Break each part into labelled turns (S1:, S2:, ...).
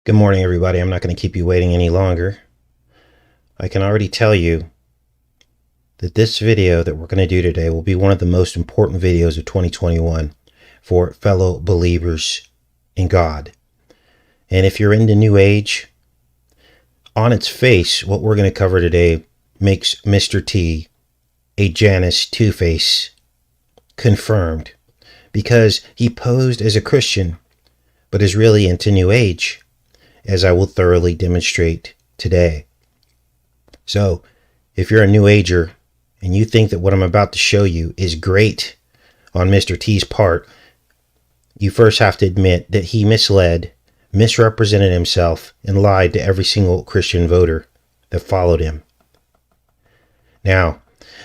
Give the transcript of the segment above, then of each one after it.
S1: Good morning, everybody. I'm not going to keep you waiting any longer. I can already tell you that this video that we're going to do today will be one of the most important videos of 2021 for fellow believers in God. And if you're into New Age, on its face, what we're going to cover today makes Mr. T a Janus Two-Face confirmed, because he posed as a Christian but is really into New Age, as I will thoroughly demonstrate today. So, if you're a New Ager and you think that what I'm about to show you is great on Mr. T's part, you first have to admit that he misled, misrepresented himself, and lied to every single Christian voter that followed him. Now,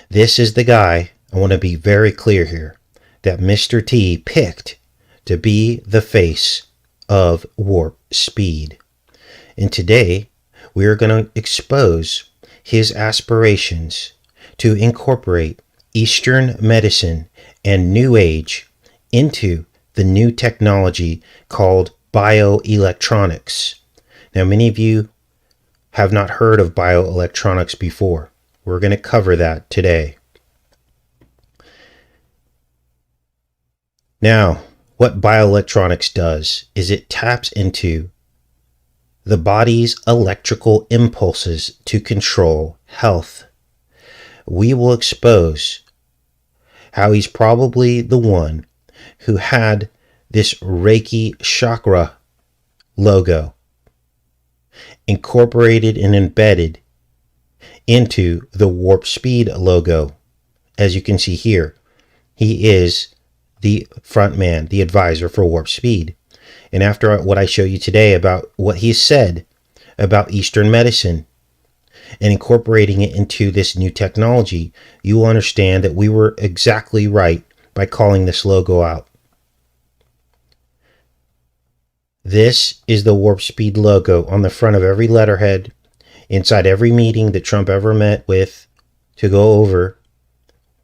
S1: this is the guy, I want to be very clear here, that Mr. T picked to be the face of warp speed. And today, we are going to expose his aspirations to incorporate Eastern medicine and New Age into the new technology called bioelectronics. Now, many of you have not heard of bioelectronics before. We're going to cover that today. Now, what bioelectronics does is it taps into the body's electrical impulses to control health. We will expose how he's probably the one who had this Reiki chakra logo incorporated and embedded into the warp speed logo. As you can see here, he is the front man, the advisor for warp speed. And after what I show you today about what he said about Eastern medicine and incorporating it into this new technology, you will understand that we were exactly right by calling this logo out. This is the warp speed logo on the front of every letterhead, inside every meeting that Trump ever met with to go over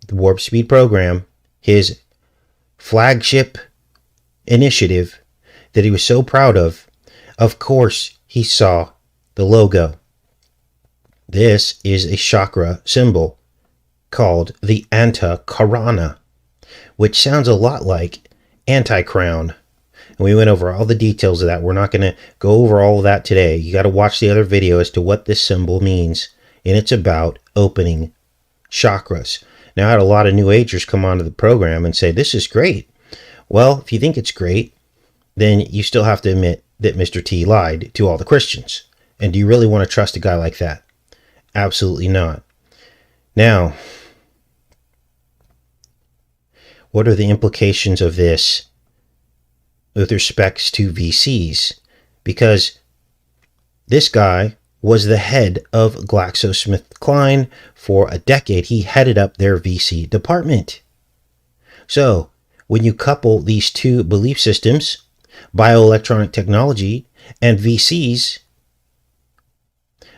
S1: the warp speed program, his flagship initiative that he was so proud of. Of course, he saw the logo. This is a chakra symbol called the Antakarana, which sounds a lot like anti-crown. And we went over all the details of that. We're not going to go over all of that today. You got to watch the other video as to what this symbol means. And it's about opening chakras. Now, I had a lot of New Agers come onto the program and say, this is great. Well, if you think it's great, then you still have to admit that Mr. T lied to all the Christians. And do you really want to trust a guy like that? Absolutely not. Now, what are the implications of this with respects to VCs? Because this guy was the head of GlaxoSmithKline for a decade. He headed up their VC department. So, when you couple these two belief systems, bioelectronic technology and VCs,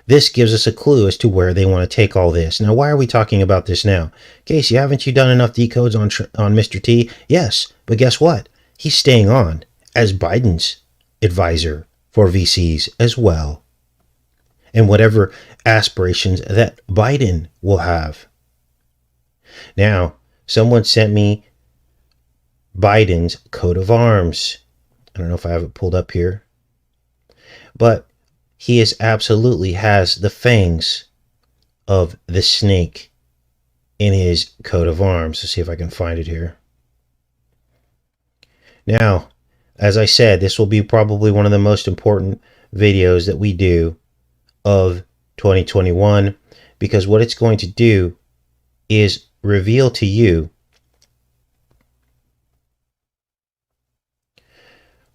S1: this gives us a clue as to where they want to take all this. Now, why are we talking about this now? Casey, haven't you done enough decodes on Mr. T? Yes, but guess what? He's staying on as Biden's advisor for VCs as well, and whatever aspirations that Biden will have. Now, someone sent me Biden's coat of arms. I don't know if I have it pulled up here, but he absolutely has the fangs of the snake in his coat of arms. Let's see if I can find it here. Now, as I said, this will be probably one of the most important videos that we do of 2021, because what it's going to do is reveal to you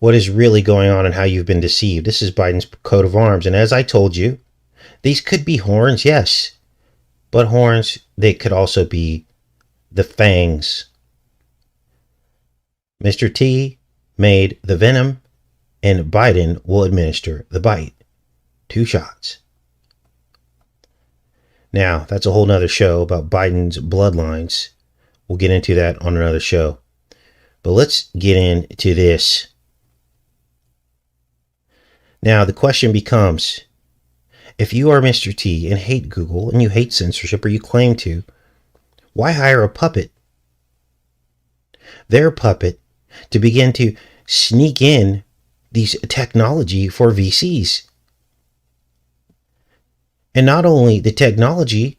S1: what is really going on and how you've been deceived. This is Biden's coat of arms. And as I told you, these could be horns, yes. But horns, they could also be the fangs. Mr. T made the venom, and Biden will administer the bite. 2 shots. Now, that's a whole nother show about Biden's bloodlines. We'll get into that on another show. But let's get into this. Now, the question becomes, if you are Mr. T and hate Google and you hate censorship, or you claim to, why hire a puppet? Their puppet to begin to sneak in these technology for VCs. And not only the technology,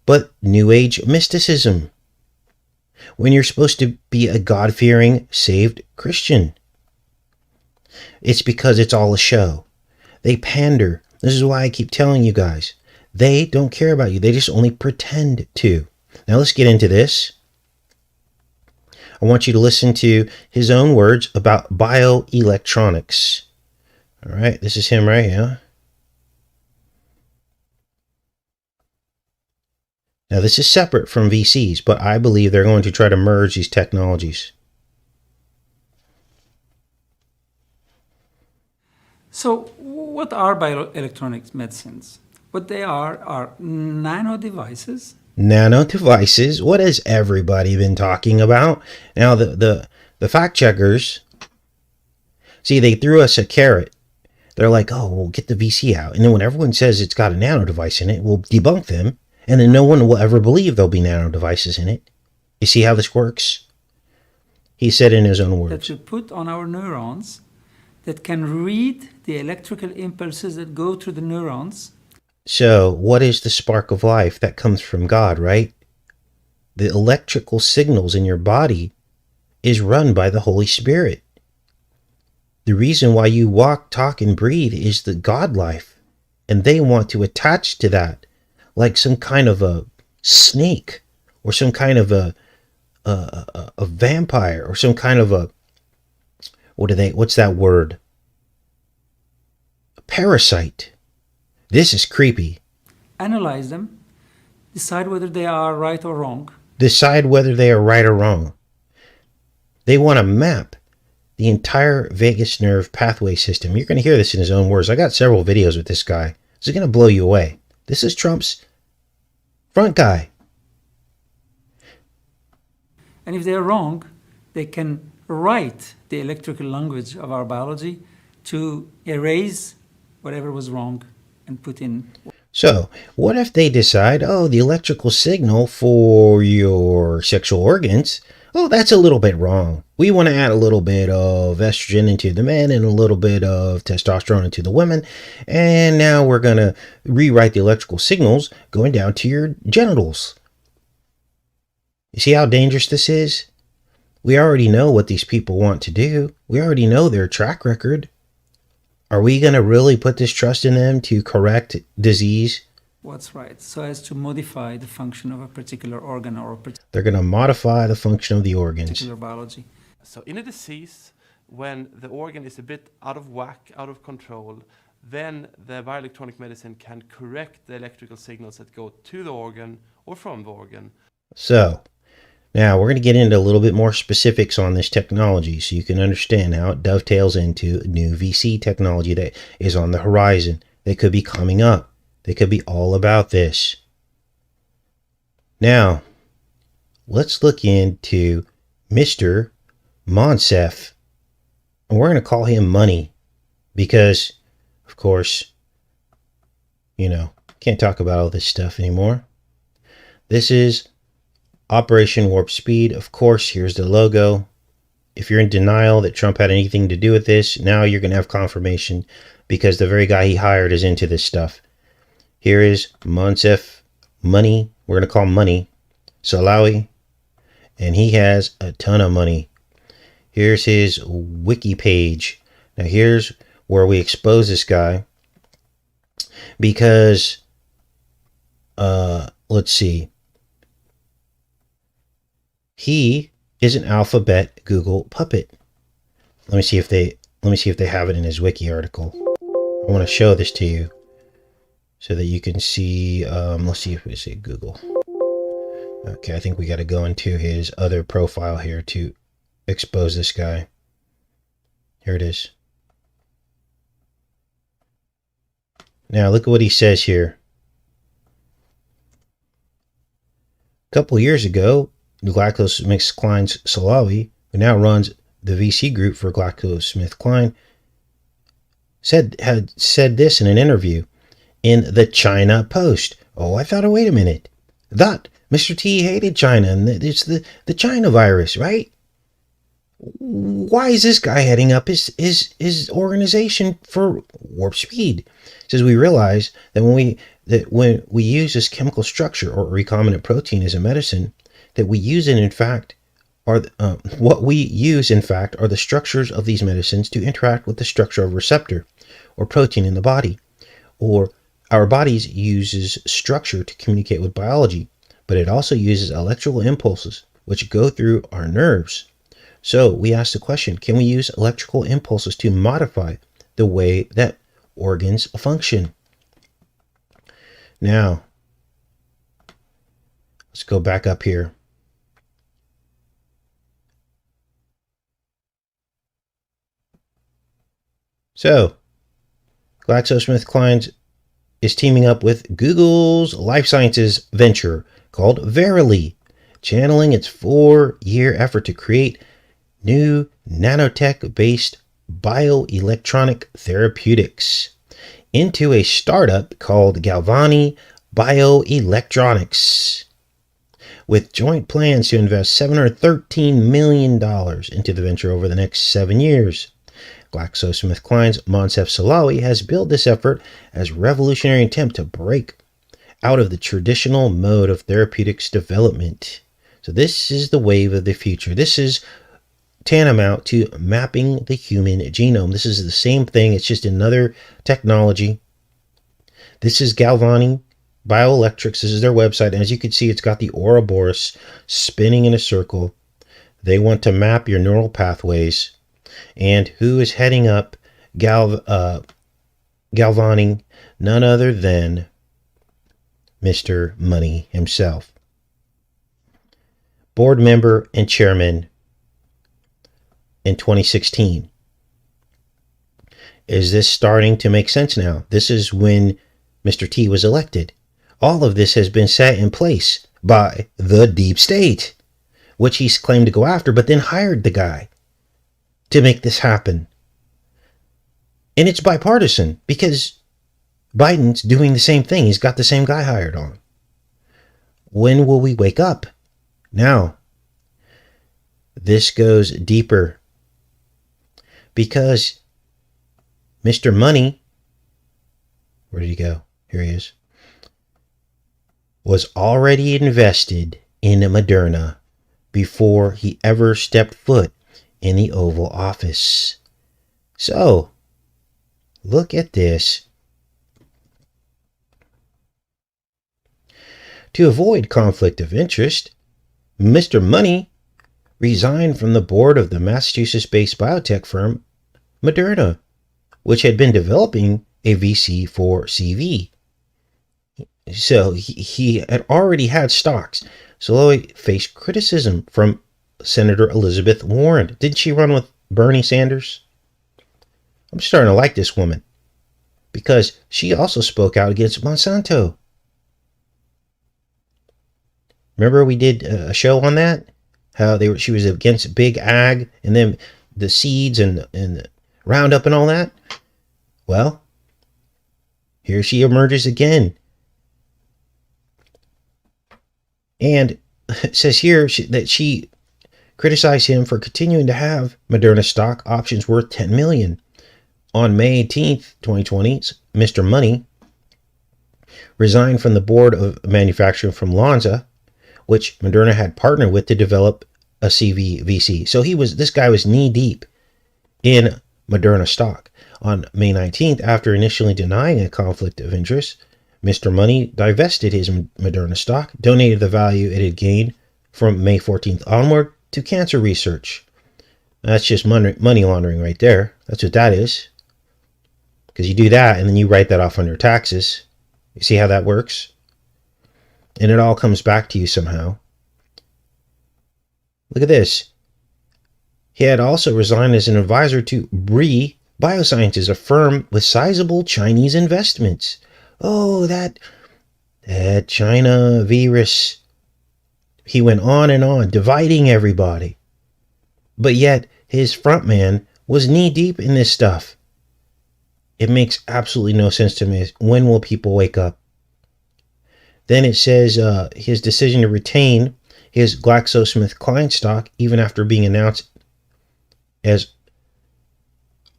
S1: but New Age mysticism. When you're supposed to be a God-fearing, saved Christian. It's because it's all a show. They pander. This is why I keep telling you guys. They don't care about you. They just only pretend to. Now let's get into this. I want you to listen to his own words about bioelectronics. All right, this is him right here. Now this is separate from VCs, but I believe they're going to try to merge these technologies.
S2: So what are bioelectronics medicines? What they are nano devices.
S1: Nano devices. What has everybody been talking about? Now the fact checkers, see, they threw us a carrot. They're like, oh, we'll get the VC out. And then when everyone says it's got a nano device in it, we'll debunk them. And then no one will ever believe there'll be nano devices in it. You see how this works? He said in his own words.
S2: That you put on our neurons that can read the electrical impulses that go through the neurons.
S1: So what is the spark of life that comes from God, right? The electrical signals in your body is run by the Holy Spirit. The reason why you walk, talk, and breathe is the God life. And they want to attach to that like some kind of a snake or some kind of a vampire or some kind of a, what's that word? A parasite. This is creepy.
S2: Analyze them, decide whether they are right or wrong.
S1: Decide whether they are right or wrong. They want to map the entire vagus nerve pathway system. You're going to hear this in his own words. I got several videos with this guy. This is going to blow you away. This is Trump's front guy.
S2: And if they are wrong, they can write the electrical language of our biology to erase whatever was wrong and put in.
S1: So, what if they decide, oh, the electrical signal for your sexual organs, oh, that's a little bit wrong. We want to add a little bit of estrogen into the men and a little bit of testosterone into the women. And now we're going to rewrite the electrical signals going down to your genitals. You see how dangerous this is? We already know what these people want to do. We already know their track record. Are we going to really put this trust in them to correct disease?
S2: What's right, so as to modify the function of a particular organ or a
S1: They're going to modify the function of the organs.
S2: particular biology.
S3: So in a disease, when the organ is a bit out of whack, out of control, then the bioelectronic medicine can correct the electrical signals that go to the organ or from the organ.
S1: So, now we're going to get into a little bit more specifics on this technology so you can understand how it dovetails into new VC technology that is on the horizon. They could be coming up. They could be all about this. Now, let's look into Mr. Monsef. And we're going to call him Money because, of course, can't talk about all this stuff anymore. This is Operation Warp Speed. Of course, here's the logo. If you're in denial that Trump had anything to do with this, now you're going to have confirmation because the very guy he hired is into this stuff. Here is Monsef, Money. We're going to call him Money. Salawi. And he has a ton of money. Here's his wiki page. Now here's where we expose this guy. Because, let's see. He is an alphabet Google Puppet. Let me see if they have it in his wiki article. I want to show this to you so that you can see. Let's see if we say Google. Okay, I think we got to go into his other profile here to expose this guy. Here it is. Now look at what he says here. A couple years ago, GlaxoSmithKline Salawi, who now runs the VC group for GlaxoSmithKline, had said this in an interview in the China Post. Oh, I thought, oh, wait a minute. That Mr. T hated China, and it's the China virus, right? Why is this guy heading up his organization for warp speed? It says we realize that when we use this chemical structure or recombinant protein as a medicine, that we use it in fact are what we use in fact are the structures of these medicines to interact with the structure of a receptor or protein in the body, or our bodies uses structure to communicate with biology, but it also uses electrical impulses which go through our nerves. So we ask the question, can we use electrical impulses to modify the way that organs function? Now, let's go back up here. So, GlaxoSmithKline is teaming up with Google's life sciences venture called Verily, channeling its 4-year effort to create new nanotech-based bioelectronic therapeutics into a startup called Galvani Bioelectronics, with joint plans to invest $713 million into the venture over the next 7 years. GlaxoSmithKline's Monsef Salawi has billed this effort as a revolutionary attempt to break out of the traditional mode of therapeutics development. So this is the wave of the future. This is tantamount to mapping the human genome. This is the same thing. It's just another technology. This is Galvani Bioelectrics. This is their website. And as you can see, it's got the Ouroboros spinning in a circle. They want to map your neural pathways. And who is heading up Galvani? None other than Mr. Money himself. Board member and chairman in 2016. Is this starting to make sense now? This is when Mr. T was elected. All of this has been set in place by the deep state, which he's claimed to go after, but then hired the guy to make this happen. And it's bipartisan because Biden's doing the same thing. He's got the same guy hired on. When will we wake up? Now, this goes deeper because Mr. Money, where did he go? Here he is, was already invested in Moderna before he ever stepped foot in the Oval Office. So, look at this. To avoid conflict of interest, Mr. Money resigned from the board of the Massachusetts-based biotech firm Moderna, which had been developing a VC for CV. So he had already had stocks. Salawi faced criticism from Senator Elizabeth Warren. Didn't she run with Bernie Sanders? I'm starting to like this woman because she also spoke out against Monsanto. Remember we did a show on that? How she was against big ag and then the seeds and Roundup and all that? Well, here she emerges again. And it says here that she criticized him for continuing to have Moderna stock options worth $10 million. On May 18th, 2020, Mr. Money resigned from the board of manufacturing from Lonza, which Moderna had partnered with to develop a CVVC. So this guy was knee deep in Moderna stock. On May 19th, after initially denying a conflict of interest, Mr. Money divested his Moderna stock, donated the value it had gained from May 14th onward to cancer research. That's just money laundering right there. That's what that is. Because you do that and then you write that off on your taxes. You see how that works? And it all comes back to you somehow. Look at this. He had also resigned as an advisor to Brii Biosciences, a firm with sizable Chinese investments. Oh, that China virus. He went on and on, dividing everybody. But yet, his front man was knee deep in this stuff. It makes absolutely no sense to me. When will people wake up? Then it says his decision to retain his GlaxoSmithKline stock, even after being announced as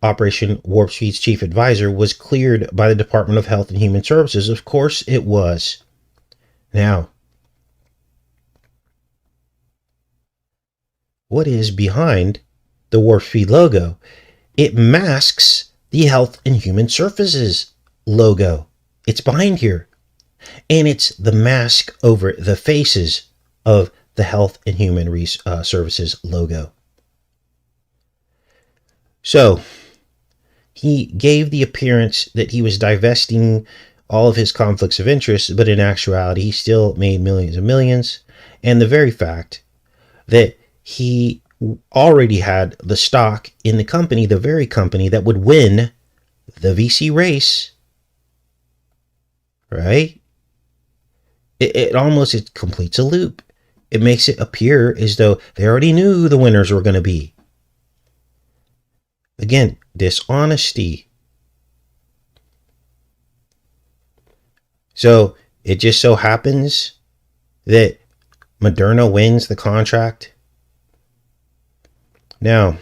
S1: Operation Warp Speed's chief advisor, was cleared by the Department of Health and Human Services. Of course it was. Now, what is behind the Warp Speed logo? It masks the Health and Human Services logo. It's behind here. And it's the mask over the faces of the Health and Human Services logo. So, he gave the appearance that he was divesting all of his conflicts of interest, but in actuality, he still made millions and millions. And the very fact that he already had the stock in the company, the very company that would win the VC race, right? It completes a loop. It makes it appear as though they already knew who the winners were going to be. Again, dishonesty. So it just so happens that Moderna wins the contract. Now,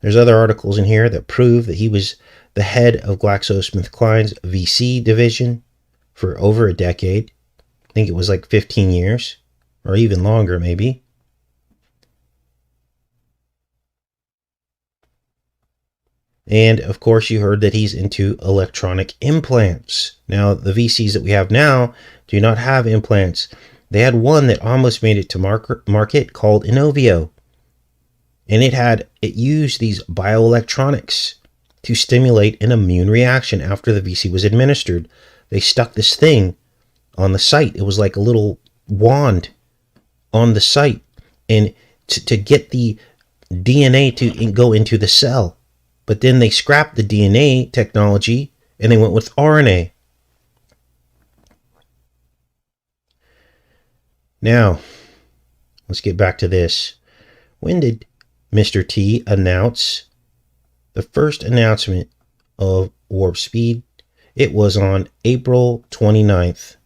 S1: there's other articles in here that prove that he was the head of GlaxoSmithKline's VC division for over a decade. I think it was like 15 years, or even longer maybe. And of course, you heard that he's into electronic implants. Now, the VCs that we have now do not have implants. They had one that almost made it to market called Inovio. And it used these bioelectronics to stimulate an immune reaction after the VC was administered. They stuck this thing on the site. It was like a little wand on the site, and to get the DNA to go into the cell. But then they scrapped the DNA technology and they went with RNA. Now, let's get back to this. When did Mr. T announce the first announcement of Warp Speed? It was on April 29th.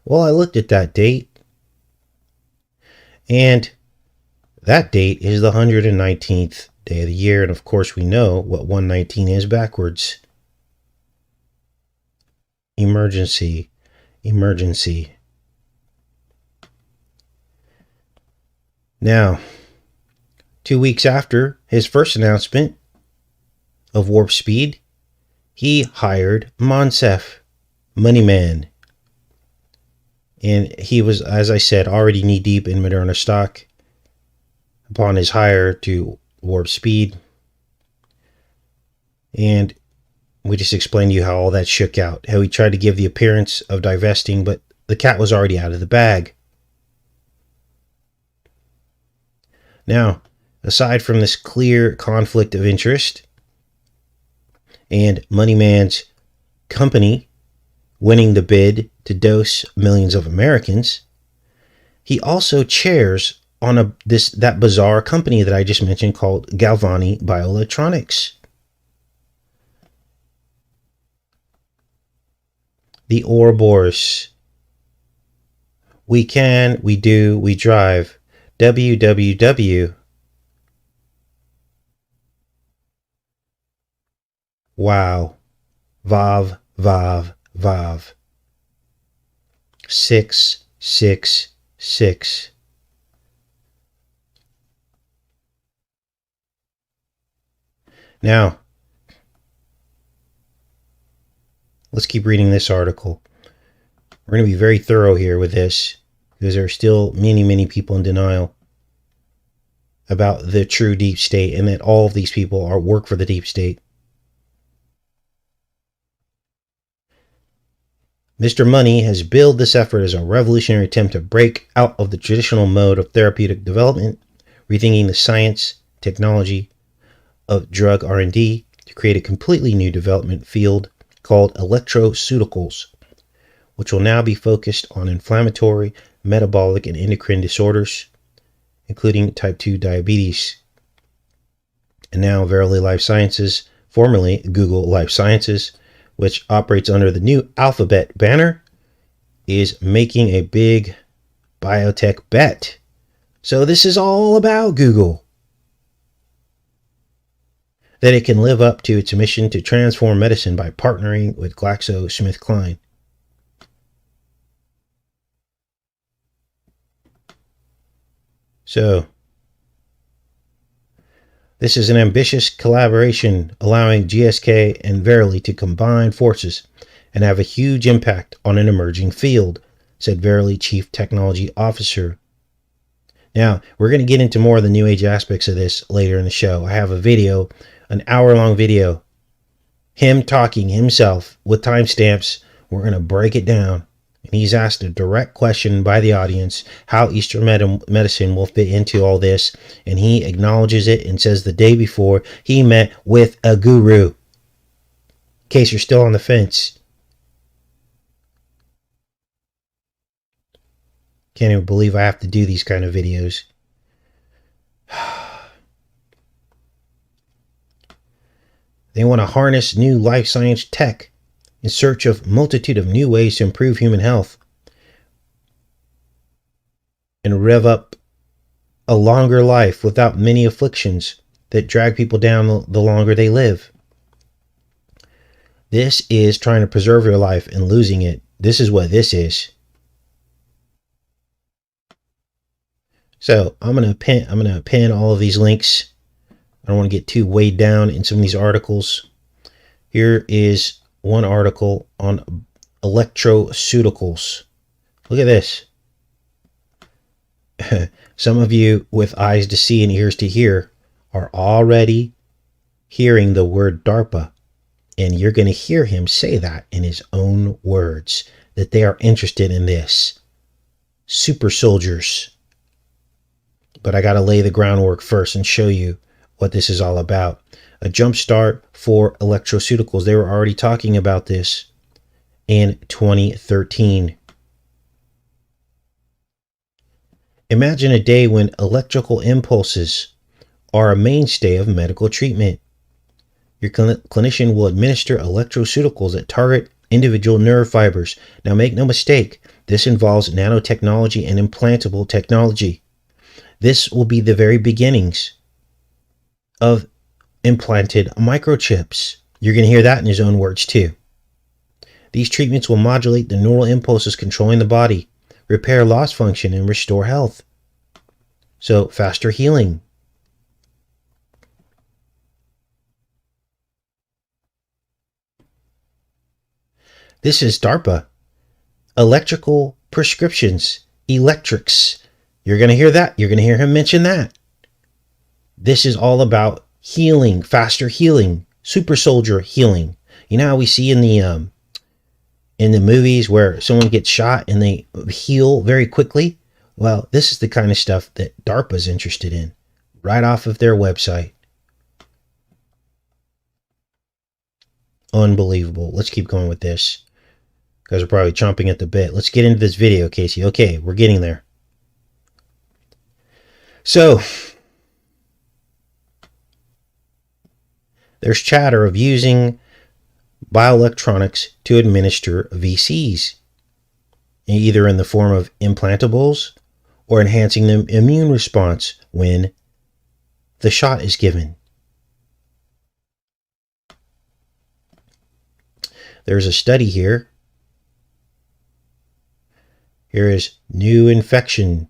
S1: Well, I looked at that date, and that date is the 119th day of the year, and of course we know what 119 is backwards. Emergency. Now, 2 weeks after his first announcement of Warp Speed, he hired Monsef, Money Man. And he was, as I said, already knee-deep in Moderna stock upon his hire to Warp Speed. And we just explained to you how all that shook out. How he tried to give the appearance of divesting, but the cat was already out of the bag. Now, aside from this clear conflict of interest and Moneyman's company winning the bid to dose millions of Americans, he also chairs on that bizarre company that I just mentioned called Galvani Bioelectronics. The Ouroboros. We can, we do, we drive. www. Wow. Vav, vav, vav. 666. Now, let's keep reading this article. We're going to be very thorough here with this, because there are still many people in denial about the true deep state, and that all of these people work for the deep state. Mr. Money has billed this effort as a revolutionary attempt to break out of the traditional mode of therapeutic development, rethinking the science, technology of drug R&D to create a completely new development field called electroceuticals, which will now be focused on inflammatory, metabolic, and endocrine disorders, including type 2 diabetes. And now Verily Life Sciences formerly Google Life Sciences, which operates under the new Alphabet banner, is making a big biotech bet. So this is all about Google. That it can live up to its mission to transform medicine by partnering with GlaxoSmithKline. So, this is an ambitious collaboration allowing GSK and Verily to combine forces and have a huge impact on an emerging field, said Verily Chief Technology Officer. Now, we're going to get into more of the new age aspects of this later in the show. I have a video, an hour-long video, him talking himself with timestamps. We're going to break it down. And he's asked a direct question by the audience, how Eastern medicine will fit into all this. And he acknowledges it and says the day before he met with a guru. In case you're still on the fence. Can't even believe I have to do these kind of videos. They want to harness new life science tech in search of a multitude of new ways to improve human health and rev up a longer life without many afflictions that drag people down the longer they live. This is trying to preserve your life and losing it. This is what this is. So I'm gonna pin all of these links. I don't want to get too weighed down in some of these articles. Here is one article on electroceuticals. Look at this. Some of you with eyes to see and ears to hear are already hearing the word DARPA. And you're going to hear him say that in his own words, that they are interested in this. Super soldiers. But I got to lay the groundwork first and show you what this is all about. A jumpstart for electroceuticals. They were already talking about this in 2013. Imagine a day when electrical impulses are a mainstay of medical treatment. Your clinician will administer electroceuticals that target individual nerve fibers. Now make no mistake, this involves nanotechnology and implantable technology. This will be the very beginnings of implanted microchips. You're going to hear that in his own words too. These treatments will modulate the neural impulses controlling the body, repair lost function, and restore health. So faster healing. This is DARPA. Electrical prescriptions. Electrics. You're going to hear that. You're going to hear him mention that. This is all about healing, faster healing, super soldier healing. You know how we see in the movies where someone gets shot and they heal very quickly? Well, this is the kind of stuff that DARPA's interested in, right off of their website. Unbelievable. Let's keep going with this. You guys are probably chomping at the bit. Let's get into this video, Casey. Okay, we're getting there. So, there's chatter of using bioelectronics to administer VCs, either in the form of implantables or enhancing the immune response when the shot is given. There's a study here. Here is new infection.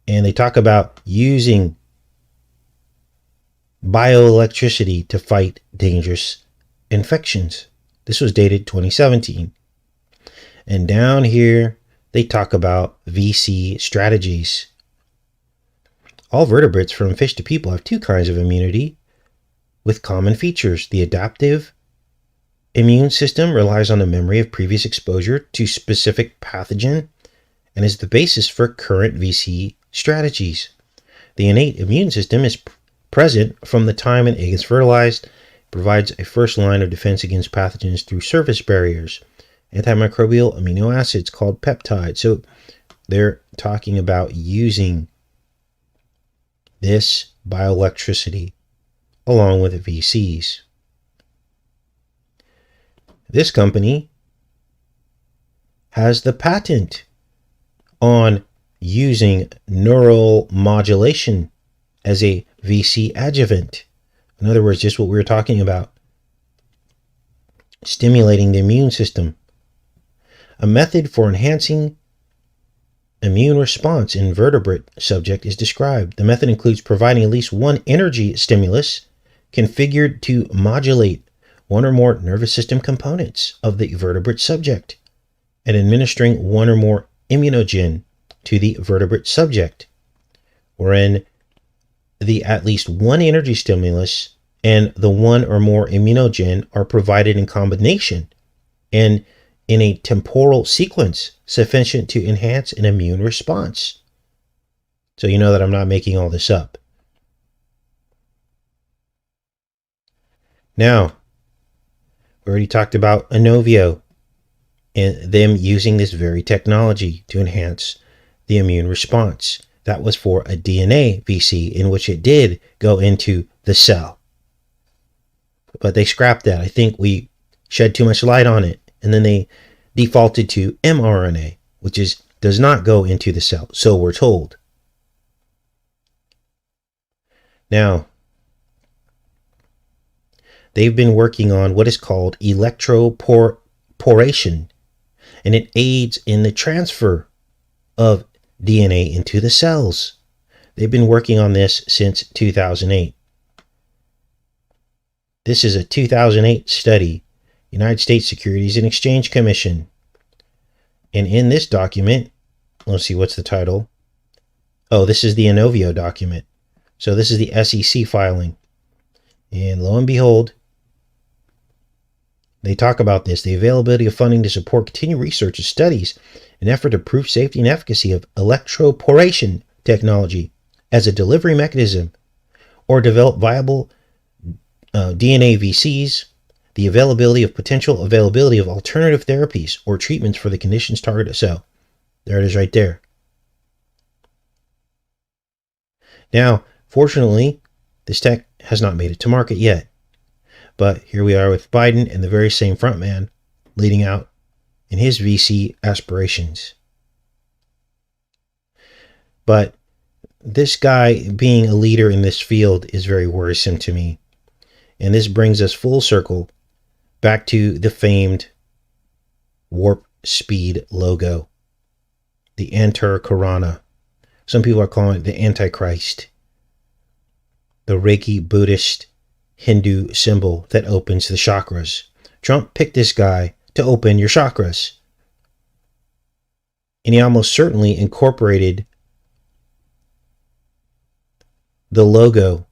S1: And they talk about using bioelectricity to fight dangerous infections. This was dated 2017. And down here, they talk about VC strategies. All vertebrates from fish to people have two kinds of immunity with common features. The adaptive immune system relies on the memory of previous exposure to specific pathogen and is the basis for current VC strategies. The innate immune system is present from the time an egg is fertilized, provides a first line of defense against pathogens through surface barriers, antimicrobial amino acids called peptides. So they're talking about using this bioelectricity along with VCs. This company has the patent on using neural modulation as a VC adjuvant. In other words, just what we were talking about, stimulating the immune system. A method for enhancing immune response in vertebrate subject is described. The method includes providing at least one energy stimulus configured to modulate one or more nervous system components of the vertebrate subject and administering one or more immunogen to the vertebrate subject, wherein the at least one energy stimulus and the one or more immunogen are provided in combination and in a temporal sequence sufficient to enhance an immune response. So you know that I'm not making all this up. Now, we already talked about Inovio and them using this very technology to enhance the immune response. That was for a DNA VC in which it did go into the cell. But they scrapped that. I think we shed too much light on it. And then they defaulted to mRNA, which does not go into the cell. So we're told. Now, they've been working on what is called electroporation, and it aids in the transfer of DNA into the cells. They've been working on this since 2008. This is a 2008 study, United States Securities and Exchange Commission. And in this document, let's see, what's the title? Oh, this is the Inovio document. So this is the SEC filing. And lo and behold, they talk about this, the availability of funding to support continued research and studies in an effort to prove safety and efficacy of electroporation technology as a delivery mechanism or develop viable DNA VCs, the potential availability of alternative therapies or treatments for the conditions targeted. So there it is right there. Now, fortunately, this tech has not made it to market yet. But here we are with Biden and the very same front man leading out in his VC aspirations. But this guy being a leader in this field is very worrisome to me. And this brings us full circle back to the famed warp speed logo, the Antar Corona. Some people are calling it the Antichrist, the Reiki Buddhist Hindu symbol that opens the chakras. Trump picked this guy to open your chakras. And he almost certainly incorporated the logo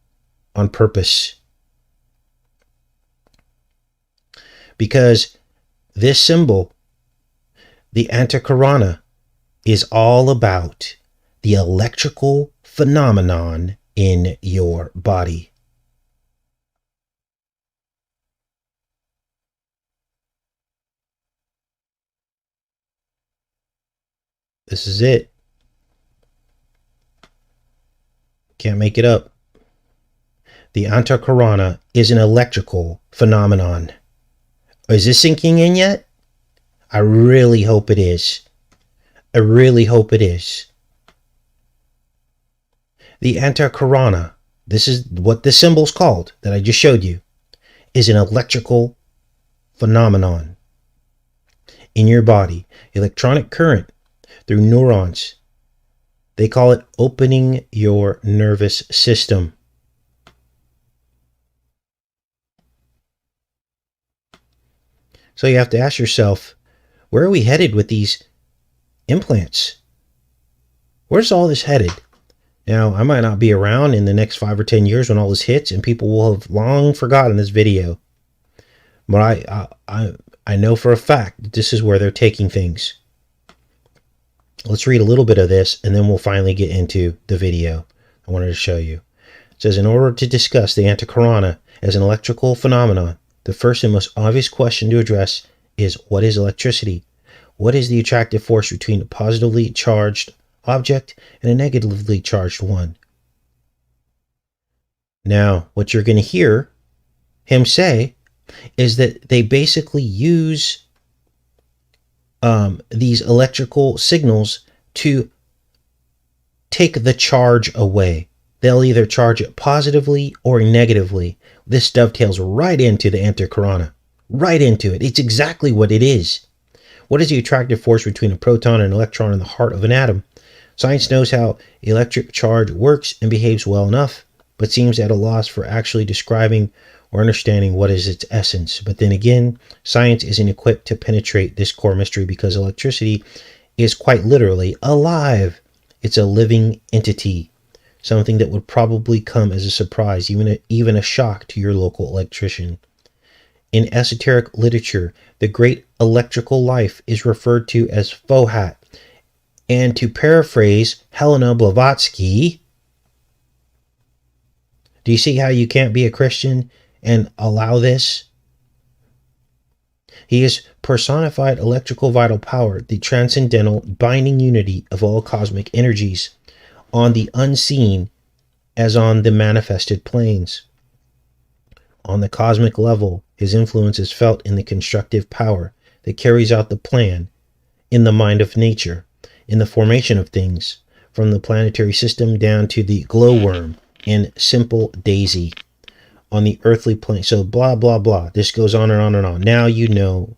S1: on purpose. Because this symbol, the Antakarana, is all about the electrical phenomenon in your body. This is it. Can't make it up. The Antakarana is an electrical phenomenon. Is this sinking in yet? I really hope it is. I really hope it is. The Antakarana, this is what the symbol's called that I just showed you, is an electrical phenomenon in your body. Electronic current through neurons. They call it opening your nervous system. So you have to ask yourself, where are we headed with these implants? Where's all this headed? Now, I might not be around in the next 5 or 10 years when all this hits, and people will have long forgotten this video. But I know for a fact that this is where they're taking things. Let's read a little bit of this, and then we'll finally get into the video I wanted to show you. It says, in order to discuss the Antakarana as an electrical phenomenon, the first and most obvious question to address is, what is electricity? What is the attractive force between a positively charged object and a negatively charged one? Now, what you're going to hear him say is that they basically use these electrical signals to take the charge away. They'll either charge it positively or negatively. This dovetails right into the anticorona. Right into it. It's exactly what it is. What is the attractive force between a proton and an electron in the heart of an atom? Science knows how electric charge works and behaves well enough, but seems at a loss for actually describing or understanding what is its essence. But then again, science isn't equipped to penetrate this core mystery because electricity is quite literally alive. It's a living entity, something that would probably come as a surprise, even a shock to your local electrician. In esoteric literature, the great electrical life is referred to as Fohat. And to paraphrase Helena Blavatsky, do you see how you can't be a Christian and allow this? He is personified electrical vital power, the transcendental binding unity of all cosmic energies, on the unseen as on the manifested planes. On the cosmic level, his influence is felt in the constructive power that carries out the plan in the mind of nature, in the formation of things, from the planetary system down to the glowworm in Simple Daisy on the earthly plane. So blah, blah, blah. This goes on and on and on. Now you know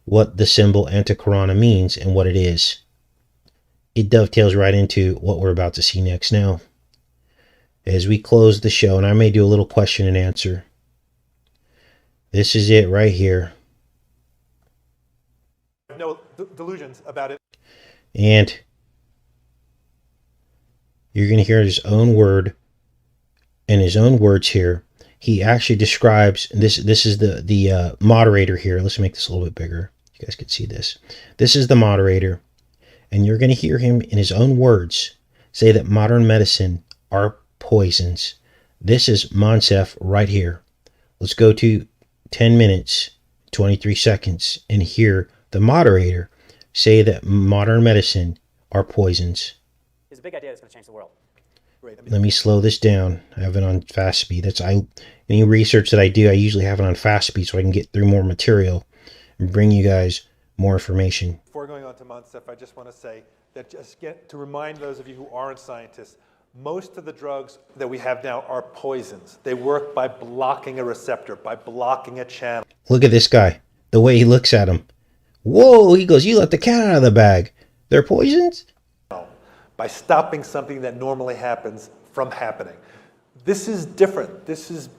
S1: what the symbol anticorona means and what it is. It dovetails right into what we're about to see next now. As we close the show, and I may do a little question and answer. This is it right here.
S4: No delusions about it.
S1: And you're going to hear his own word and his own words here. He actually describes this. This is the moderator here. Let's make this a little bit bigger. You guys can see this. This is the moderator. And you're going to hear him in his own words say that modern medicine are poisons. This is Monsef right here. Let's go to 10 minutes, 23 seconds, and hear the moderator say that modern medicine are poisons.
S5: It's a big idea that's going to change the world.
S1: Let me slow this down. I have it on fast speed. Any research that I do, I usually have it on fast speed so I can get through more material and bring you guys more information.
S4: Before going on to Monsef, I just want to say that to remind those of you who aren't scientists, most of the drugs that we have now are poisons. They work by blocking a receptor, by blocking a channel.
S1: Look at this guy, the way he looks at him. Whoa, he goes, you let the cat out of the bag. They're poisons?
S4: By stopping something that normally happens from happening. This is different. This is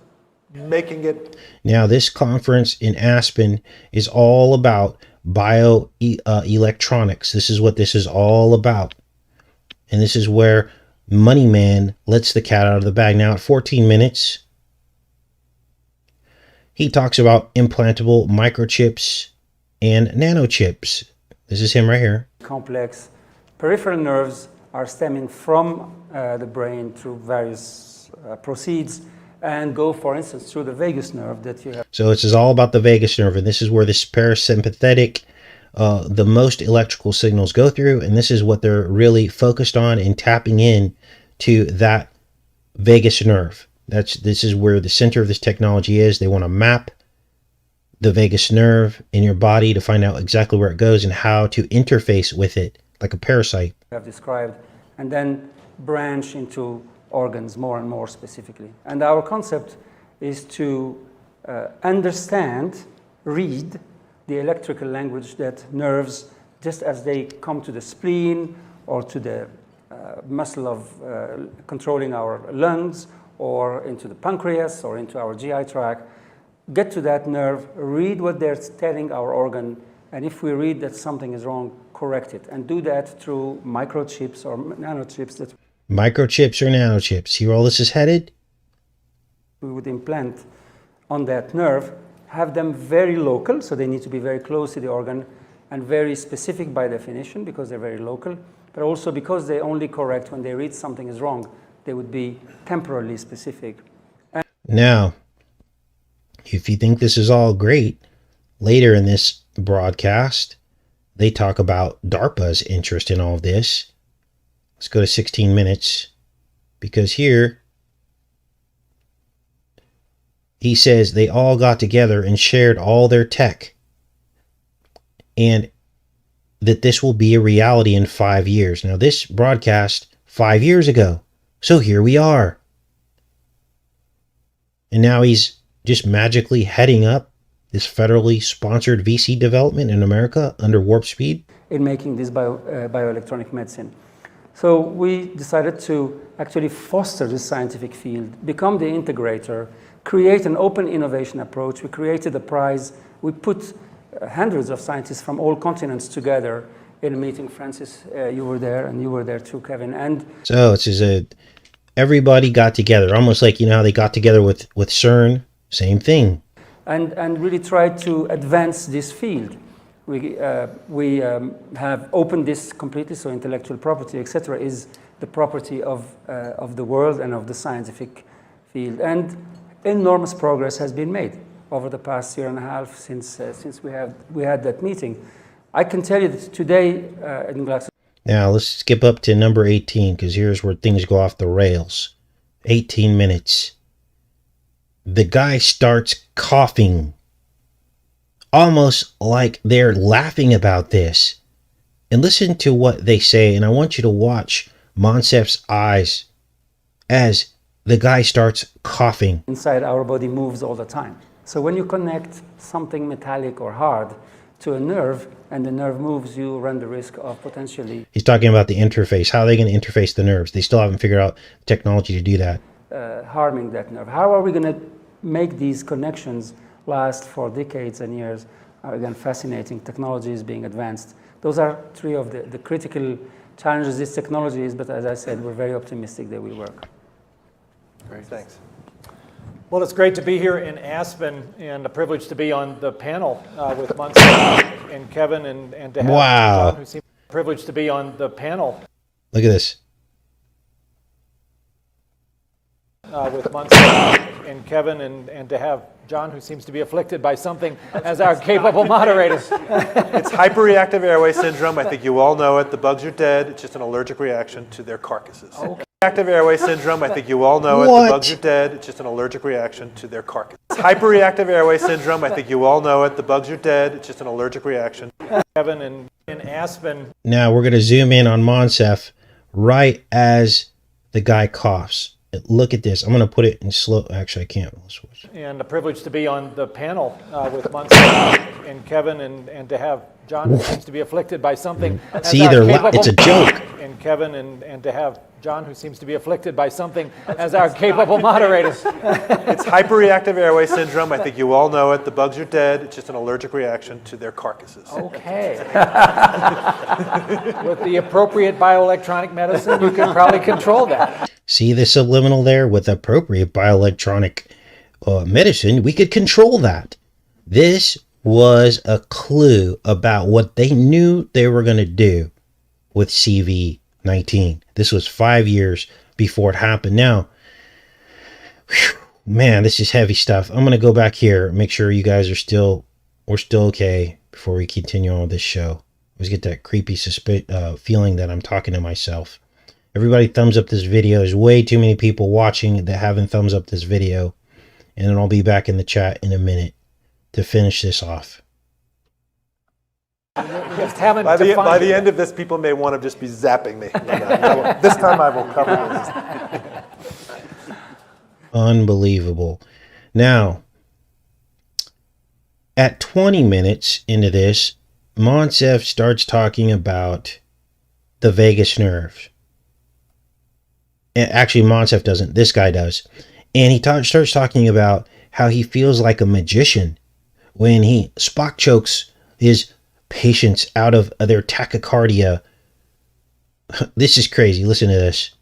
S4: making it.
S1: Now, this conference in Aspen is all about bioelectronics. This is what this is all about. And this is where Money Man lets the cat out of the bag. Now, at 14 minutes, he talks about implantable microchips and nanochips. This is him right here.
S2: Complex peripheral nerves are stemming from the brain through various proceeds and go, for instance, through the vagus nerve that you have.
S1: So this is all about the vagus nerve, and this is where this parasympathetic, the most electrical signals go through, and this is what they're really focused on in tapping in to that vagus nerve. This is where the center of this technology is. They want to map the vagus nerve in your body to find out exactly where it goes and how to interface with it like a parasite.
S2: Have described, and then branch into organs more and more specifically. And our concept is to understand, read the electrical language that nerves, just as they come to the spleen or to the muscle of controlling our lungs or into the pancreas or into our GI tract, get to that nerve, read what they're telling our organ, and if we read that something is wrong, correct it, and do that through microchips or nanochips that
S1: Microchips or nanochips. See where all this is headed?
S2: we would implant on that nerve, have them very local, so they need to be very close to the organ, and very specific by definition because they're very local, but also because they only correct when they read something is wrong, they would be temporally specific.
S1: Now, if you think this is all great, later in this broadcast, they talk about DARPA's interest in all of this. Let's go to 16 minutes, because here he says they all got together and shared all their tech, and that this will be a reality in 5 years. Now, this broadcast 5 years ago. So here we are. And now he's just magically heading up this federally sponsored VC development in America under warp speed.
S2: In making this bioelectronic medicine. So we decided to actually foster this scientific field, become the integrator, create an open innovation approach. We created a prize. We put hundreds of scientists from all continents together in a meeting. Francis, you were there, and you were there too, Kevin. And
S1: so it's just everybody got together, almost like, you know, how they got together with CERN, same thing.
S2: And really tried to advance this field. We have opened this completely, so intellectual property, etc., is the property of the world and of the scientific field. And enormous progress has been made over the past year and a half since we had that meeting. I can tell you that today in Glaxo.
S1: Now let's skip up to number 18, because here's where things go off the rails. 18 minutes. The guy starts coughing, almost like they're laughing about this. And listen to what they say, and I want you to watch Monsef's eyes as the guy starts coughing.
S2: Inside our body moves all the time. So when you connect something metallic or hard to a nerve, and the nerve moves, you run the risk of potentially...
S1: He's talking about the interface. How are they going to interface the nerves? They still haven't figured out technology to do that.
S2: Harming that nerve. How are we going to make these connections last for decades and years? Again, fascinating. Technology is being advanced. Those are three of the critical challenges this technology is, but as I said, we're very optimistic that will work.
S4: Great, thanks.
S6: Well, it's great to be here in Aspen, and a privilege to be on the panel with Monsef and Kevin, and to have John, who seems privileged to be on the panel.
S1: Look at this.
S6: With Monsef and Kevin, and to have John, who seems to be afflicted by something, as our capable moderators.
S4: It's hyperreactive airway syndrome. I think you all know it. The bugs are dead. It's just an allergic reaction to their carcasses. Okay. Hyperreactive airway syndrome. I think you all know it. The bugs are dead. It's just an allergic reaction to their carcass. Hyperreactive airway syndrome. I think you all know it. The bugs are dead. It's just an allergic reaction.
S6: Kevin and in Aspen.
S1: Now we're going to zoom in on Monsef right as the guy coughs. Look at this. I'm going to put it in slow. Actually, I can't.
S6: And a privilege to be on the panel with Monsef and Kevin, and to have John, who seems to be afflicted by something.
S1: See, it's a joke.
S6: And Kevin, and to have John, who seems to be afflicted by something, as our capable moderators.
S4: It's hyperreactive airway syndrome. I think you all know it. The bugs are dead. It's just an allergic reaction to their carcasses.
S6: Okay. With the appropriate bioelectronic medicine, you can probably control that.
S1: See the subliminal there? With appropriate bioelectronic medicine, we could control that. This was a clue about what they knew they were going to do with CV19. This was 5 years before it happened. Now, whew, man, this is heavy stuff. I'm going to go back here, make sure you guys are we're still okay before we continue on with this show. I always get that creepy feeling that I'm talking to myself. Everybody thumbs up this video. There's way too many people watching that haven't thumbs up this video. And then I'll be back in the chat in a minute to finish this off.
S4: By the end of this, people may want to just be zapping me. This time I will cover this.
S1: Unbelievable. Now, at 20 minutes into this, Monsef starts talking about the vagus nerve. And actually, Monsef doesn't. This guy does. And he starts talking about how he feels like a magician when he Spock chokes his patients out of their tachycardia. This is crazy. Listen to this.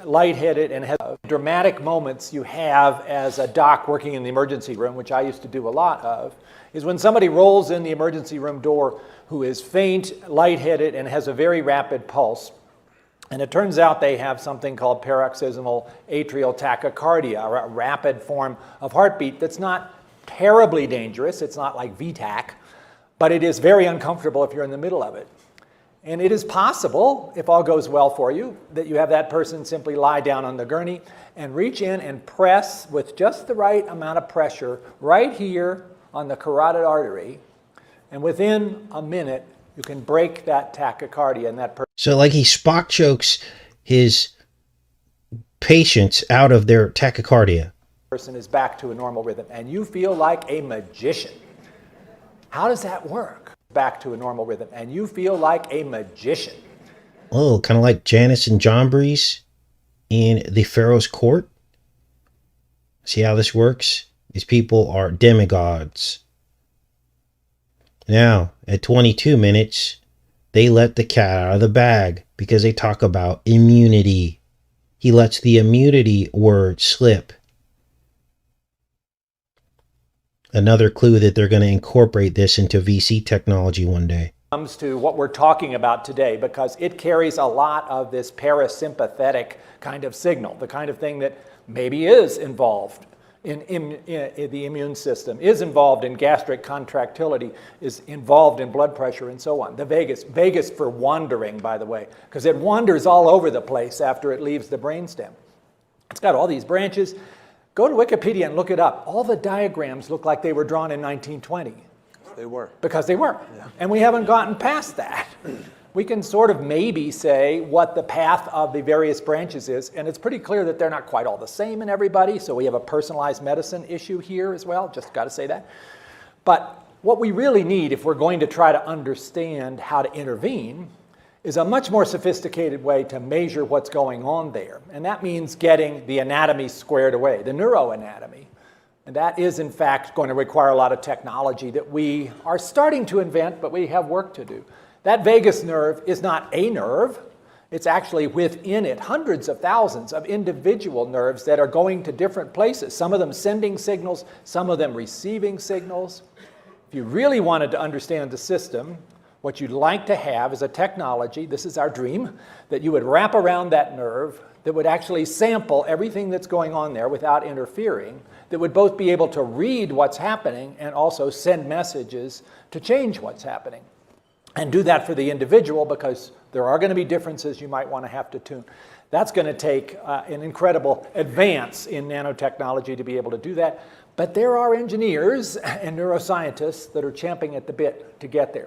S6: Lightheaded, and has dramatic moments you have as a doc working in the emergency room, which I used to do a lot of, is when somebody rolls in the emergency room door who is faint, lightheaded, and has a very rapid pulse. And it turns out they have something called paroxysmal atrial tachycardia, a rapid form of heartbeat that's not terribly dangerous. It's not like VTAC, but it is very uncomfortable if you're in the middle of it. And it is possible, if all goes well for you, that you have that person simply lie down on the gurney and reach in and press with just the right amount of pressure right here on the carotid artery. And within a minute, you can break that tachycardia in that person.
S1: So like he Spock chokes his patients out of their tachycardia.
S6: Person is back to a normal rhythm, and you feel like a magician. How does that work? Back to a normal rhythm, and you feel like a magician.
S1: Oh, kind of like Janus and Jambres in the Pharaoh's court. See how this works? These people are demigods. Now, at 22 minutes, they let the cat out of the bag because they talk about immunity. He lets the immunity word slip. Another clue that they're going to incorporate this into VC technology one day.
S6: Comes to what we're talking about today, because it carries a lot of this parasympathetic kind of signal, the kind of thing that maybe is involved in the immune system, is involved in gastric contractility, is involved in blood pressure and so on. The vagus for wandering, by the way, because it wanders all over the place after it leaves the brainstem. It's got all these branches. Go to Wikipedia and look it up. All the diagrams look like they were drawn in 1920.
S4: They were.
S6: Because they were. Yeah. And we haven't gotten past that. We can sort of maybe say what the path of the various branches is, and it's pretty clear that they're not quite all the same in everybody, so we have a personalized medicine issue here as well, just got to say that. But what we really need, if we're going to try to understand how to intervene, is a much more sophisticated way to measure what's going on there. And that means getting the anatomy squared away, the neuroanatomy. And that is, in fact, going to require a lot of technology that we are starting to invent, but we have work to do. That vagus nerve is not a nerve. It's actually within it hundreds of thousands of individual nerves that are going to different places, some of them sending signals, some of them receiving signals. If you really wanted to understand the system, what you'd like to have is a technology, this is our dream, that you would wrap around that nerve that would actually sample everything that's going on there without interfering, that would both be able to read what's happening and also send messages to change what's happening. And do that for the individual, because there are going to be differences you might want to have to tune. That's going to take an incredible advance in nanotechnology to be able to do that. But there are engineers and neuroscientists that are champing at the bit to get there.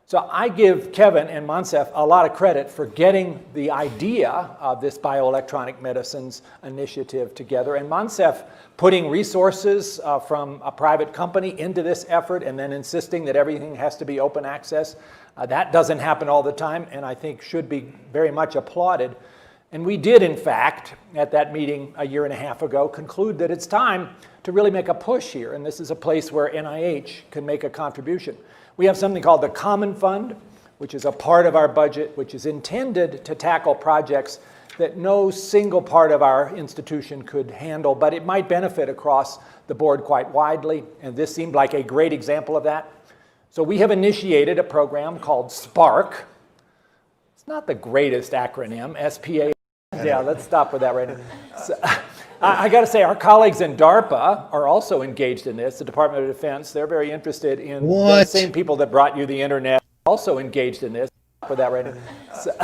S6: So I give Kevin and Monsef a lot of credit for getting the idea of this bioelectronic medicines initiative together, and Monsef putting resources from a private company into this effort and then insisting that everything has to be open access. That doesn't happen all the time, and I think should be very much applauded. And we did, in fact, at that meeting a year and a half ago, conclude that it's time to really make a push here, and this is a place where NIH can make a contribution. We have something called the Common Fund, which is a part of our budget, which is intended to tackle projects that no single part of our institution could handle, but it might benefit across the board quite widely, and this seemed like a great example of that. So we have initiated a program called SPARK. It's not the greatest acronym, S-P-A. Yeah, let's stop with that right now. So, I got to say, our colleagues in DARPA are also engaged in this, the Department of Defense. They're very interested in the same people that brought you the internet, also engaged in this. For that right now. So,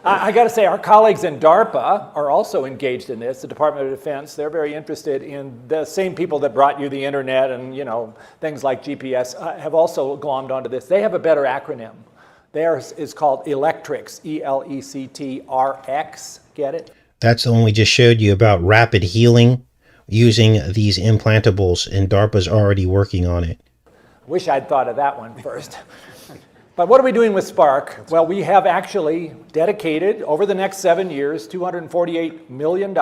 S6: I got to say, our colleagues in DARPA are also engaged in this, the Department of Defense. They're very interested in the same people that brought you the internet and, you know, things like GPS have also glommed onto this. They have a better acronym. Theirs is called electrics, E-L-E-C-T-R-X. Get it?
S1: That's the one we just showed you about rapid healing using these implantables, and DARPA's already working on it.
S6: Wish I'd thought of that one first. But what are we doing with Spark? Well, we have actually dedicated, over the next 7 years, $248 million.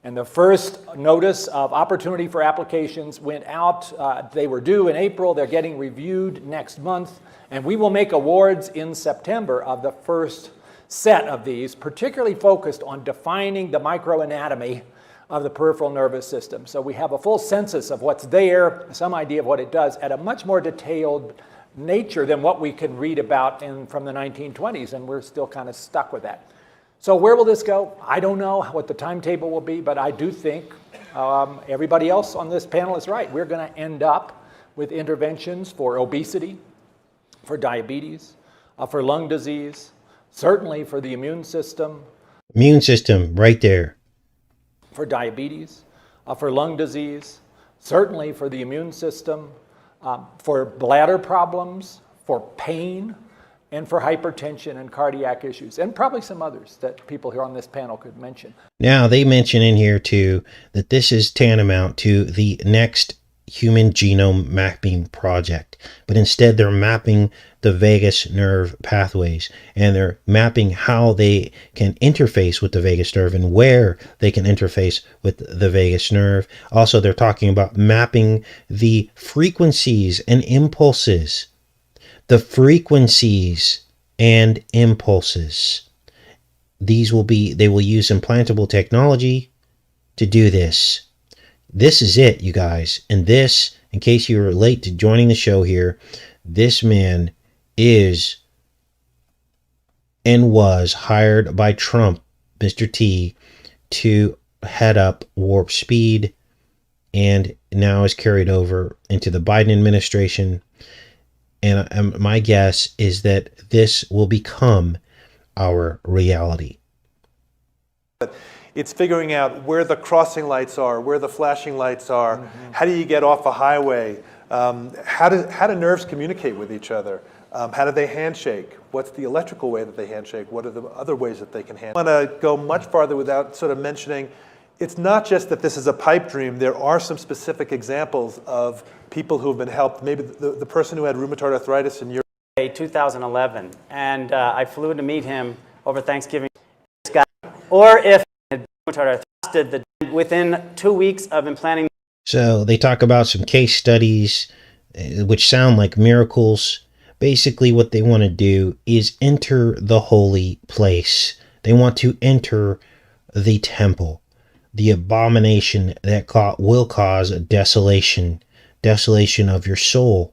S6: And the first notice of opportunity for applications went out. They were due in April. They're getting reviewed next month. And we will make awards in September of the first set of these, particularly focused on defining the microanatomy of the peripheral nervous system. So we have a full census of what's there, some idea of what it does, at a much more detailed nature than what we can read about from the 1920s, and we're still kind of stuck with that. So where will this go? I don't know what the timetable will be, but I do think everybody else on this panel is right. We're going to end up with interventions for obesity, for diabetes, for lung disease, certainly for the immune system,
S1: Immune system, right there.
S6: for diabetes, for lung disease, certainly for the immune system, for bladder problems, for pain, and for hypertension and cardiac issues, and probably some others that people here on this panel could mention.
S1: Now, they mention in here too that this is tantamount to the next human genome mapping project, but instead they're mapping the vagus nerve pathways, and they're mapping how they can interface with the vagus nerve and where they can interface with the vagus nerve. Also, they're talking about mapping the frequencies and impulses. The frequencies and impulses. They will use implantable technology to do this. This is it, you guys. And this, in case you were late to joining the show here, this man is and was hired by Trump, Mr. T, to head up Warp Speed, and now is carried over into the Biden administration. And my guess is that this will become our reality.
S4: It's figuring out where the crossing lights are, where the flashing lights are. How do you get off a highway? How do nerves communicate with each other? How do they handshake? What's the electrical way that they handshake? What are the other ways that they can handshake? I want to go much farther without sort of mentioning, it's not just that this is a pipe dream. There are some specific examples of people who have been helped. Maybe the person who had rheumatoid arthritis in Europe.
S5: 2011, and I flew to meet him over Thanksgiving. Or if rheumatoid arthritis within 2 weeks of implanting.
S1: So they talk about some case studies, which sound like miracles. Basically, what they want to do is enter the holy place. They want to enter the temple, the abomination that will cause desolation of your soul,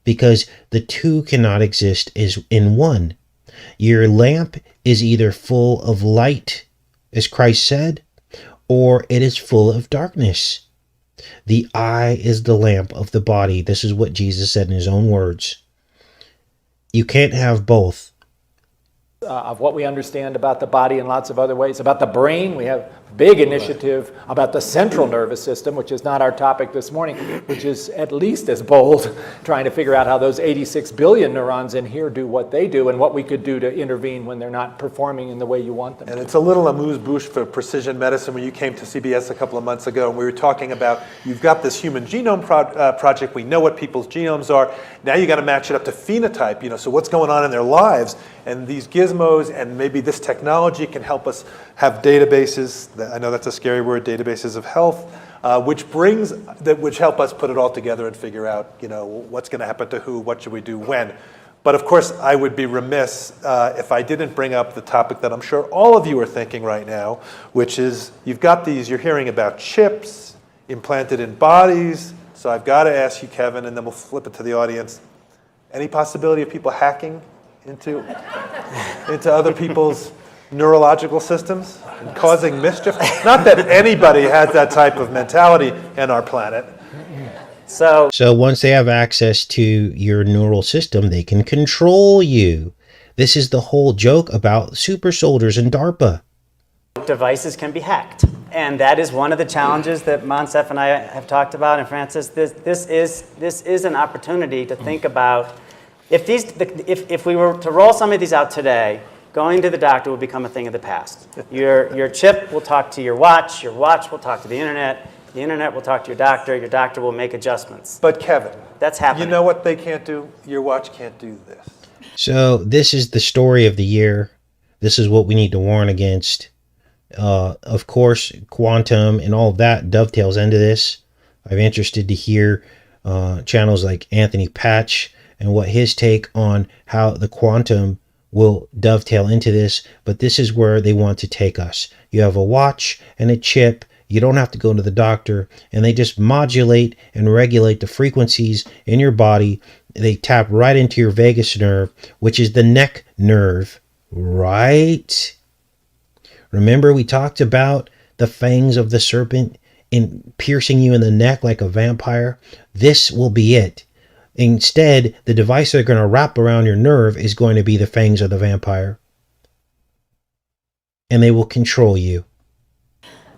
S1: because the two cannot exist as in one. Your lamp is either full of light, as Christ said, or it is full of darkness. The eye is the lamp of the body. This is what Jesus said in his own words. You can't have both.
S6: Of what we understand about the body in lots of other ways. About the brain, we have a big initiative about the central nervous system, which is not our topic this morning, which is at least as bold, trying to figure out how those 86 billion neurons in here do what they do and what we could do to intervene when they're not performing in the way you want them to.
S4: And it's a little amuse-bouche for precision medicine when you came to CBS a couple of months ago, and we were talking about, you've got this human genome project, we know what people's genomes are, now you got to match it up to phenotype, so what's going on in their lives, and these gizmos and maybe this technology can help us have databases, I know that's a scary word, databases of health, which help us put it all together and figure out, what's going to happen to who, what should we do when. But of course, I would be remiss if I didn't bring up the topic that I'm sure all of you are thinking right now, which is you're hearing about chips implanted in bodies. So I've got to ask you, Kevin, and then we'll flip it to the audience. Any possibility of people hacking into other people's neurological systems and causing mischief? Not that anybody has that type of mentality in our planet.
S5: So
S1: once they have access to your neural system, they can control you. This is the whole joke about super soldiers and DARPA.
S5: devices can be hacked. And that is one of the challenges that Monsef and I have talked about. And Francis, this is an opportunity to think about if we were to roll some of these out today, going to the doctor will become a thing of the past. Your chip will talk to your watch will talk to the internet will talk to your doctor will make adjustments.
S4: But Kevin,
S5: that's happening.
S4: You know what they can't do? Your watch can't do this.
S1: So this is the story of the year. This is what we need to warn against. Of course, quantum and all of that dovetails into this. I'm interested to hear channels like Anthony Patch and what his take on how the quantum will dovetail into this. But this is where they want to take us. You have a watch and a chip. You don't have to go to the doctor, and they just modulate and regulate the frequencies in your body. They tap right into your vagus nerve, which is the neck nerve, right? Remember, we talked about the fangs of the serpent in piercing you in the neck like a vampire. This will be it. Instead, the device they're going to wrap around your nerve is going to be the fangs of the vampire. And they will control you.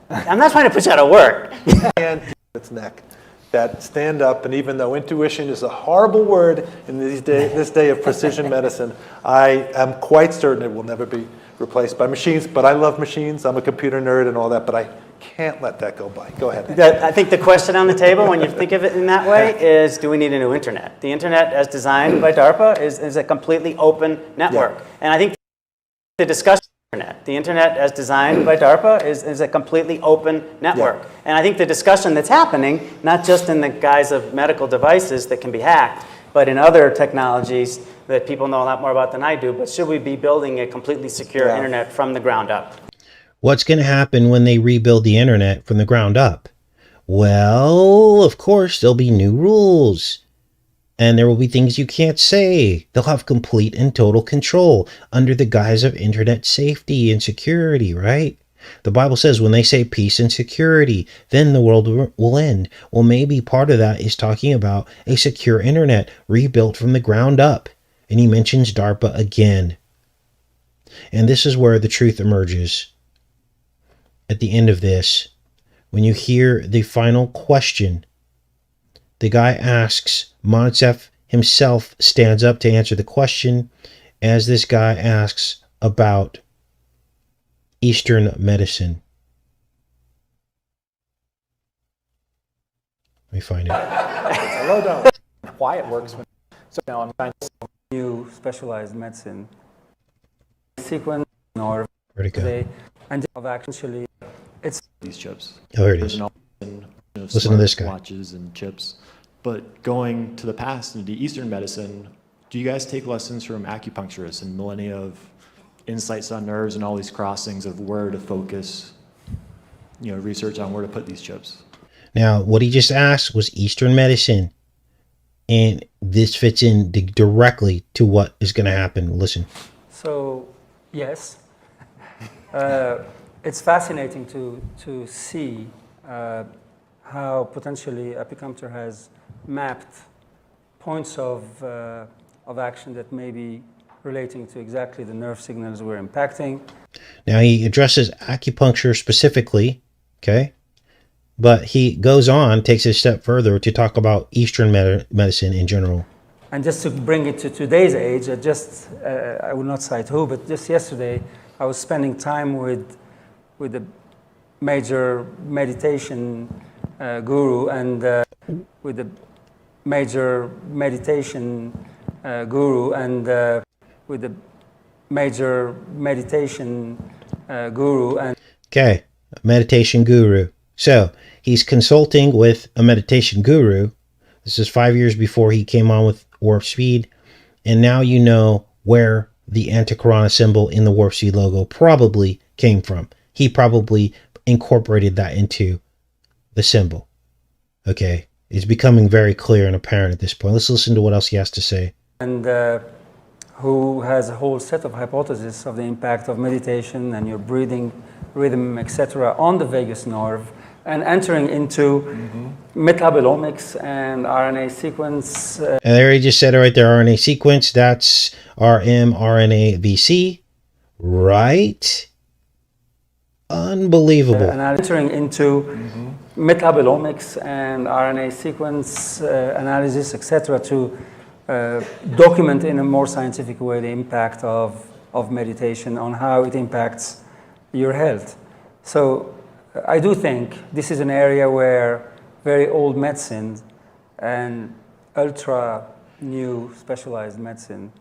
S5: I'm not trying to put you out of work.
S4: And its neck that stand up, and even though intuition is a horrible word in this day of precision medicine, I am quite certain it will never be replaced by machines. But I love machines. I'm a computer nerd and all that, but I can't let that go by. Go ahead.
S5: I think the question on the table, when you think of it in that way, is do we need a new internet? The internet, as designed by DARPA, is a completely open network.
S4: Yeah.
S5: And I think the discussion the internet, as designed by DARPA, is a completely open network.
S4: Yeah.
S5: And I think the discussion that's happening, not just in the guise of medical devices that can be hacked, but in other technologies that people know a lot more about than I do, but should we be building a completely secure internet from the ground up?
S1: What's going to happen when they rebuild the internet from the ground up? Well, of course, there'll be new rules. And there will be things you can't say. They'll have complete and total control under the guise of internet safety and security, right? The Bible says when they say peace and security, then the world will end. Well, maybe part of that is talking about a secure internet rebuilt from the ground up. And he mentions DARPA again. And this is where the truth emerges. At the end of this, when you hear the final question, the guy asks, Monsef himself stands up to answer the question as this guy asks about Eastern medicine. Let me find it.
S6: Hello, down. Why it works. So now I'm trying to
S2: New specialized medicine sequence or
S1: Where'd it go?
S2: and of actually it's
S7: these chips.
S1: Oh, here it is. Listen to this guy.
S7: Watches and chips. But going to the past into Eastern medicine, do you guys take lessons from acupuncturists and millennia of insights on nerves and all these crossings of where to focus, research on where to put these chips?
S1: Now, what he just asked was Eastern medicine. And this fits in directly to what is going to happen. Listen.
S2: so yes, it's fascinating to see how potentially acupuncture has mapped points of action that may be relating to exactly the nerve signals we're impacting.
S1: Now he addresses acupuncture specifically, okay? But he goes on, takes it a step further to talk about Eastern medicine in general.
S2: And just to bring it to today's age, I will not cite who, but just yesterday I was spending time with a major meditation guru and with a major meditation guru and with a major meditation guru and
S1: Okay, meditation guru. So he's consulting with a meditation guru. This is 5 years before he came on with Warp Speed. And now you know where the anti-corona symbol in the Warp Speed logo probably came from. He probably incorporated that into the symbol. Okay, it's becoming very clear and apparent at this point. Let's listen to what else he has to say.
S2: and who has a whole set of hypotheses of the impact of meditation and your breathing rhythm, etc., on the vagus nerve, and entering into metabolomics and RNA sequence.
S1: And there he just said it right there, RNA sequence. That's rmRNA-VC, right? Unbelievable.
S2: And entering into metabolomics and RNA sequence analysis, etc., to document in a more scientific way the impact of meditation on how it impacts your health. So I do think this is an area where very old medicine and ultra new specialized medicine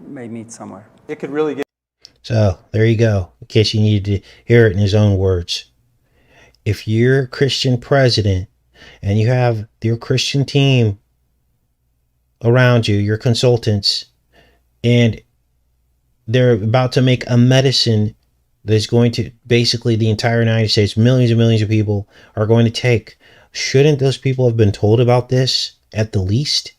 S2: may meet somewhere.
S4: It could really get
S1: So there you go, in case you needed to hear it in his own words. If you're a Christian president and you have your Christian team around you, your consultants, and they're about to make a medicine that is going to basically the entire United States, millions and millions of people are going to take, shouldn't those people have been told about this at the least,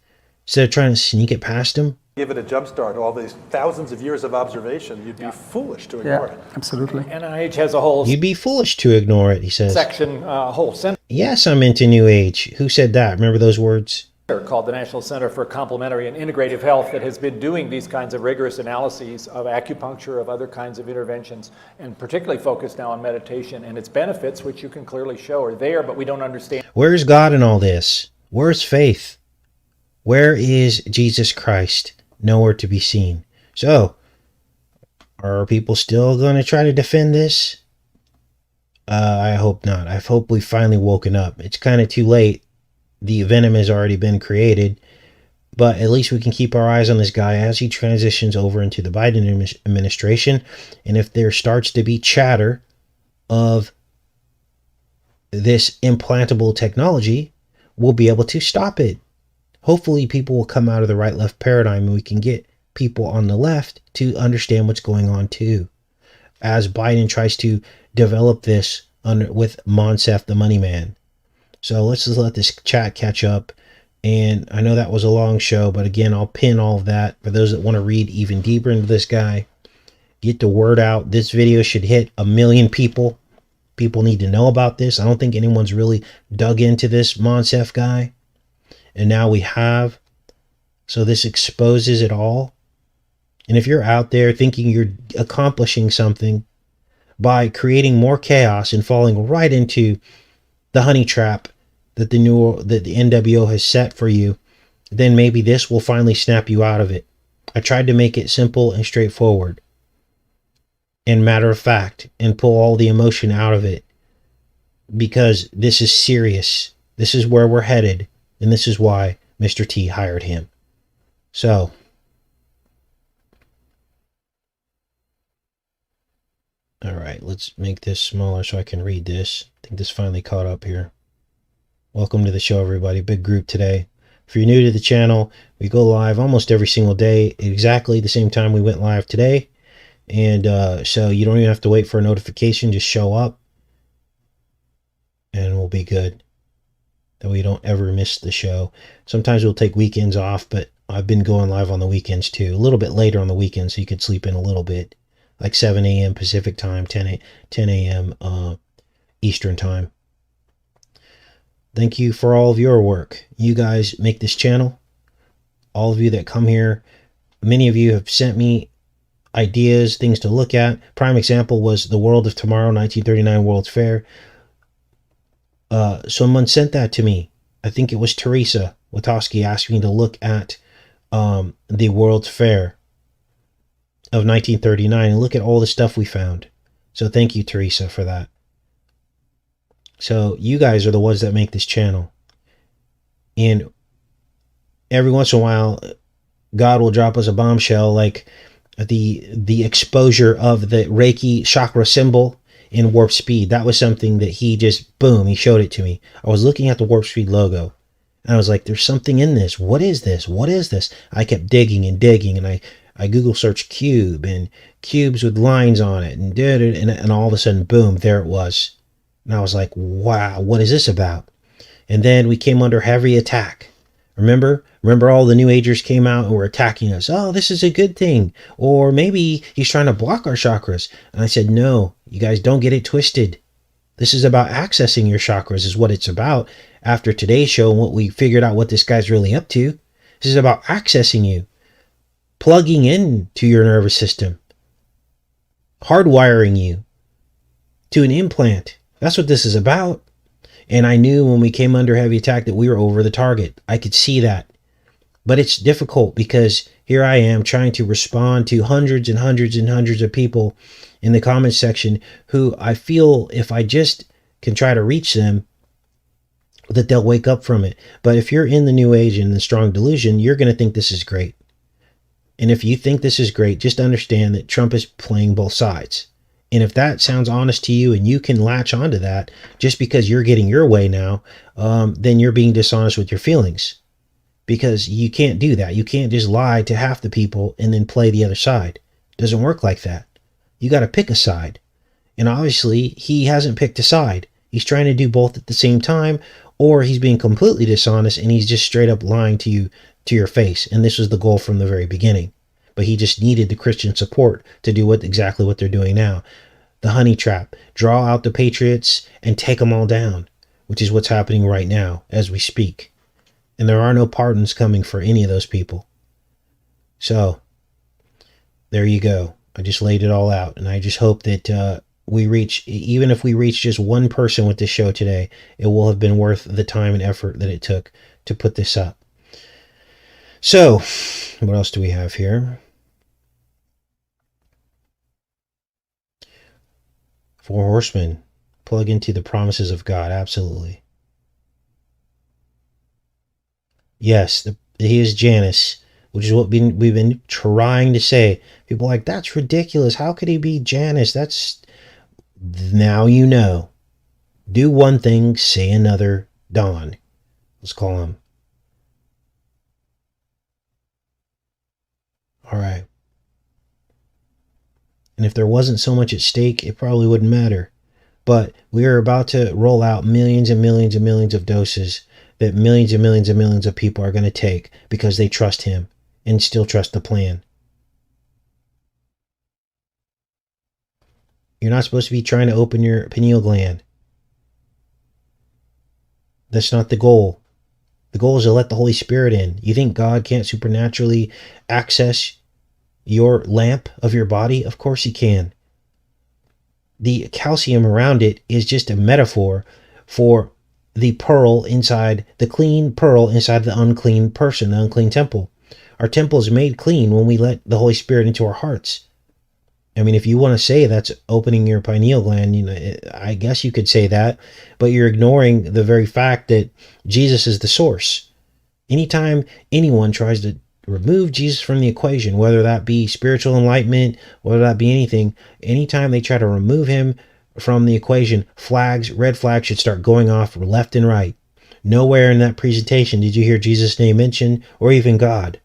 S1: instead of trying to sneak it past them?
S4: give it a jump start, all these thousands of years of observation, you'd be foolish to ignore it.
S2: Absolutely.
S6: NIH has a whole
S1: You'd be foolish to ignore it, he says.
S6: section, whole sentence.
S1: Yes, I'm into New Age. Who said that? Remember those words?
S6: called the National Center for Complementary and Integrative Health that has been doing these kinds of rigorous analyses of acupuncture, of other kinds of interventions, and particularly focused now on meditation and its benefits, which you can clearly show are there, but we don't understand.
S1: Where's God in all this? Where's faith? Where is Jesus Christ? Nowhere to be seen. So, are people still going to try to defend this? I hope not. I hope we've finally woken up. It's kind of too late. The venom has already been created, but at least we can keep our eyes on this guy as he transitions over into the Biden administration. And if there starts to be chatter of this implantable technology, we'll be able to stop it. Hopefully people will come out of the right-left paradigm and we can get people on the left to understand what's going on too, as Biden tries to develop this with Monsef, the money man. So let's just let this chat catch up. And I know that was a long show, but again, I'll pin all of that for those that want to read even deeper into this guy. Get the word out. This video should hit 1 million people. People need to know about this. I don't think anyone's really dug into this Monsef guy. And now we have. So this exposes it all. And if you're out there thinking you're accomplishing something by creating more chaos and falling right into the honey trap that the NWO has set for you, then maybe this will finally snap you out of it. I tried to make it simple and straightforward and matter of fact and pull all the emotion out of it, because this is serious. This is where we're headed, and this is why Mr. T hired him. So, all right, let's make this smaller so I can read this. I think this finally caught up here. Welcome to the show, everybody. Big group today. If you're new to the channel, we go live almost every single day, exactly the same time we went live today. And so you don't even have to wait for a notification. Just show up and we'll be good. That we don't ever miss the show. Sometimes we'll take weekends off, but I've been going live on the weekends too. A little bit later on the weekends so you could sleep in a little bit. Like 7 a.m. Pacific time, 10 a.m. Eastern time. Thank you for all of your work. You guys make this channel. All of you that come here, many of you have sent me ideas, things to look at. Prime example was the World of Tomorrow, 1939 World's Fair. Someone sent that to me. I think it was Teresa Witowski asked me to look at the World's Fair of 1939 and look at all the stuff we found. So thank you, Teresa, for that. So you guys are the ones that make this channel. And every once in a while, God will drop us a bombshell, like the exposure of the Reiki chakra symbol in Warp Speed. That was something that he just, boom, he showed it to me. I was looking at the Warp Speed logo, and I was like, there's something in this. What is this? What is this? I kept digging and digging, and I Google searched cube and cubes with lines on it, and all of a sudden, boom, there it was. And I was like, wow, what is this about? And then we came under heavy attack. Remember all the New Agers came out and were attacking us. Oh, this is a good thing. Or maybe he's trying to block our chakras. And I said, no, you guys don't get it twisted. This is about accessing your chakras is what it's about. After today's show and what we figured out what this guy's really up to, this is about accessing you, plugging in to your nervous system, hardwiring you to an implant. That's what this is about. And I knew when we came under heavy attack that we were over the target. I could see that. But it's difficult because here I am trying to respond to hundreds and hundreds and hundreds of people in the comments section who I feel if I just can try to reach them, that they'll wake up from it. But if you're in the New Age and the strong delusion, you're going to think this is great. And if you think this is great, just understand that Trump is playing both sides. And if that sounds honest to you and you can latch onto that just because you're getting your way now, then you're being dishonest with your feelings, because you can't do that. You can't just lie to half the people and then play the other side. It doesn't work like that. You got to pick a side. And obviously he hasn't picked a side. He's trying to do both at the same time, or he's being completely dishonest and he's just straight up lying to you, to your face. And this was the goal from the very beginning. But he just needed the Christian support to do exactly what they're doing now. The honey trap. Draw out the patriots and take them all down, which is what's happening right now as we speak. And there are no pardons coming for any of those people. So, there you go. I just laid it all out. And I just hope that we reach, even if we reach just one person with this show today, it will have been worth the time and effort that it took to put this up. So, what else do we have here? 4 horsemen. Plug into the promises of God. Absolutely. Yes, he is Janus, which is what we've been trying to say. People are like, that's ridiculous. How could he be Janus? That's... Now you know. Do one thing, say another. Don. Let's call him. All right. And if there wasn't so much at stake, it probably wouldn't matter. But we are about to roll out millions and millions and millions of doses that millions and millions and millions of people are going to take because they trust him and still trust the plan. You're not supposed to be trying to open your pineal gland. That's not the goal. The goal is to let the Holy Spirit in. You think God can't supernaturally access your lamp of your body? Of course he can. The calcium around it is just a metaphor for the pearl inside, the clean pearl inside the unclean person, the unclean temple. Our temple is made clean when we let the Holy Spirit into our hearts. I mean, if you want to say that's opening your pineal gland, you know, I guess you could say that, but you're ignoring the very fact that Jesus is the source. Anytime anyone tries to remove Jesus from the equation, whether that be spiritual enlightenment, whether that be anything, anytime they try to remove him from the equation, red flags should start going off left and right. Nowhere in that presentation did you hear Jesus' name mentioned or even God.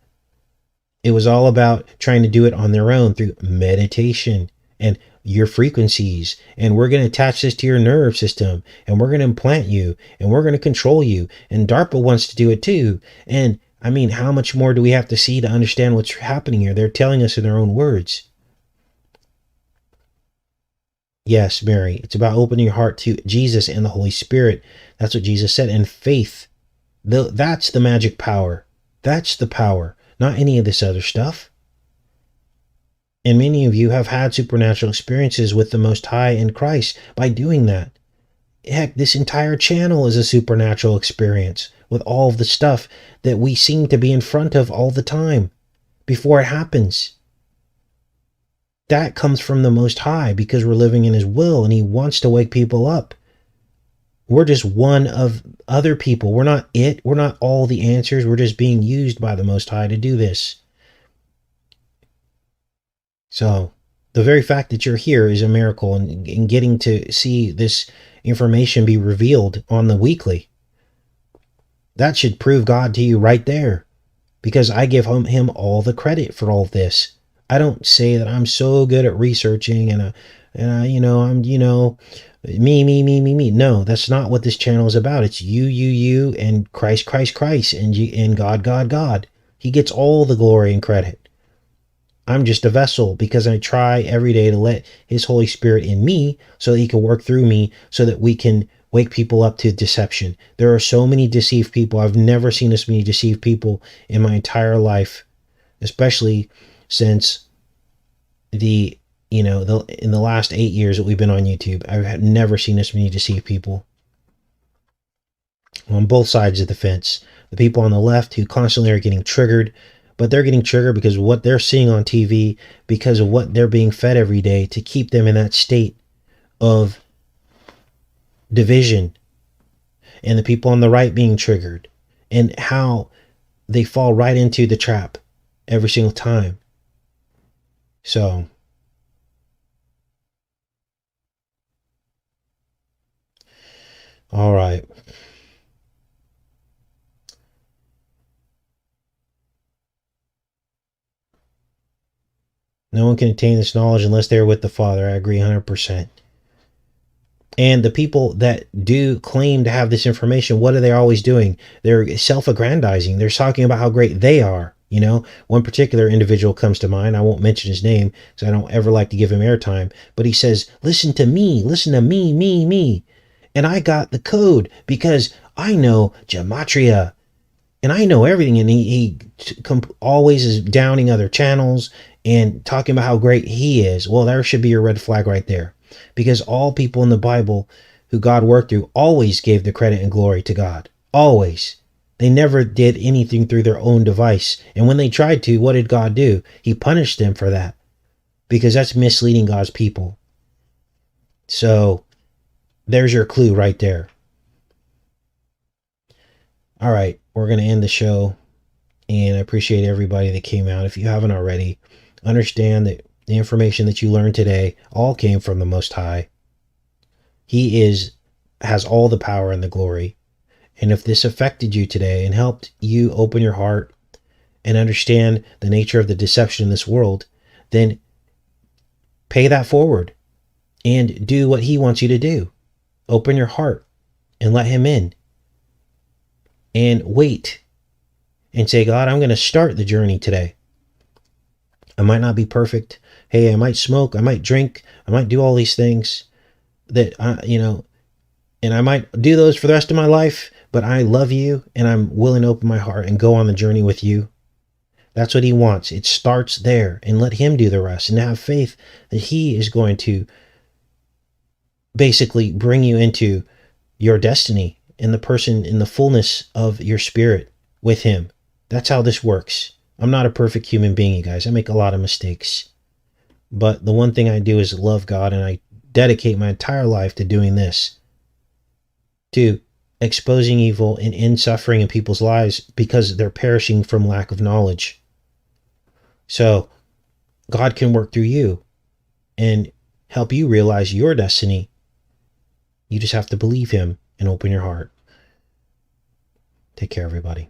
S1: It was all about trying to do it on their own through meditation and your frequencies. And we're going to attach this to your nerve system and we're going to implant you and we're going to control you. And DARPA wants to do it too. And I mean, how much more do we have to see to understand what's happening here? They're telling us in their own words. Yes, Mary, it's about opening your heart to Jesus and the Holy Spirit. That's what Jesus said. And faith, that's the magic power. That's the power. Not any of this other stuff. And many of you have had supernatural experiences with the Most High in Christ by doing that. Heck, this entire channel is a supernatural experience with all of the stuff that we seem to be in front of all the time before it happens. That comes from the Most High because we're living in his will and he wants to wake people up. We're just one of other people. We're not it. We're not all the answers. We're just being used by the Most High to do this. So the very fact that you're here is a miracle, and getting to see this information be revealed on the weekly, that should prove God to you right there, because I give him all the credit for all this. I don't say that I'm so good at researching and I'm me. No, that's not what this channel is about. It's you, and Christ, and God. He gets all the glory and credit. I'm just a vessel because I try every day to let his Holy Spirit in me so that he can work through me so that we can wake people up to deception. There are so many deceived people. I've never seen this many deceived people in my entire life, especially since in the last 8 years that we've been on YouTube. I've never seen this many deceived people on both sides of the fence. The people on the left who constantly are getting triggered, but they're getting triggered because of what they're seeing on TV, because of what they're being fed every day to keep them in that state of division. And the people on the right being triggered, and how they fall right into the trap every single time. So all right. No one can attain this knowledge unless they are with the Father. I agree 100%. And the people that do claim to have this information, what are they always doing? They're self-aggrandizing. They're talking about how great they are. You know, one particular individual comes to mind. I won't mention his name because I don't ever like to give him airtime. But he says, listen to me, me. And I got the code because I know gematria. And I know everything, and he always is downing other channels and talking about how great he is. Well, there should be your red flag right there, because all people in the Bible who God worked through always gave the credit and glory to God. Always. They never did anything through their own device. And when they tried to, what did God do? He punished them for that, because that's misleading God's people. So there's your clue right there. All right, we're going to end the show, and I appreciate everybody that came out. If you haven't already, understand that the information that you learned today all came from the Most High. He has all the power and the glory. And if this affected you today and helped you open your heart and understand the nature of the deception in this world, then pay that forward and do what he wants you to do. Open your heart and let him in. And wait and say, God, I'm going to start the journey today. I might not be perfect. Hey, I might smoke. I might drink. I might do all these things that, and I might do those for the rest of my life, but I love you and I'm willing to open my heart and go on the journey with you. That's what he wants. It starts there, and let him do the rest, and have faith that he is going to basically bring you into your destiny and the person in the fullness of your spirit with him. That's how this works. I'm not a perfect human being, you guys. I make a lot of mistakes. But the one thing I do is love God, and I dedicate my entire life to doing this, to exposing evil and end suffering in people's lives because they're perishing from lack of knowledge. So God can work through you and help you realize your destiny. You just have to believe him and open your heart. Take care, everybody.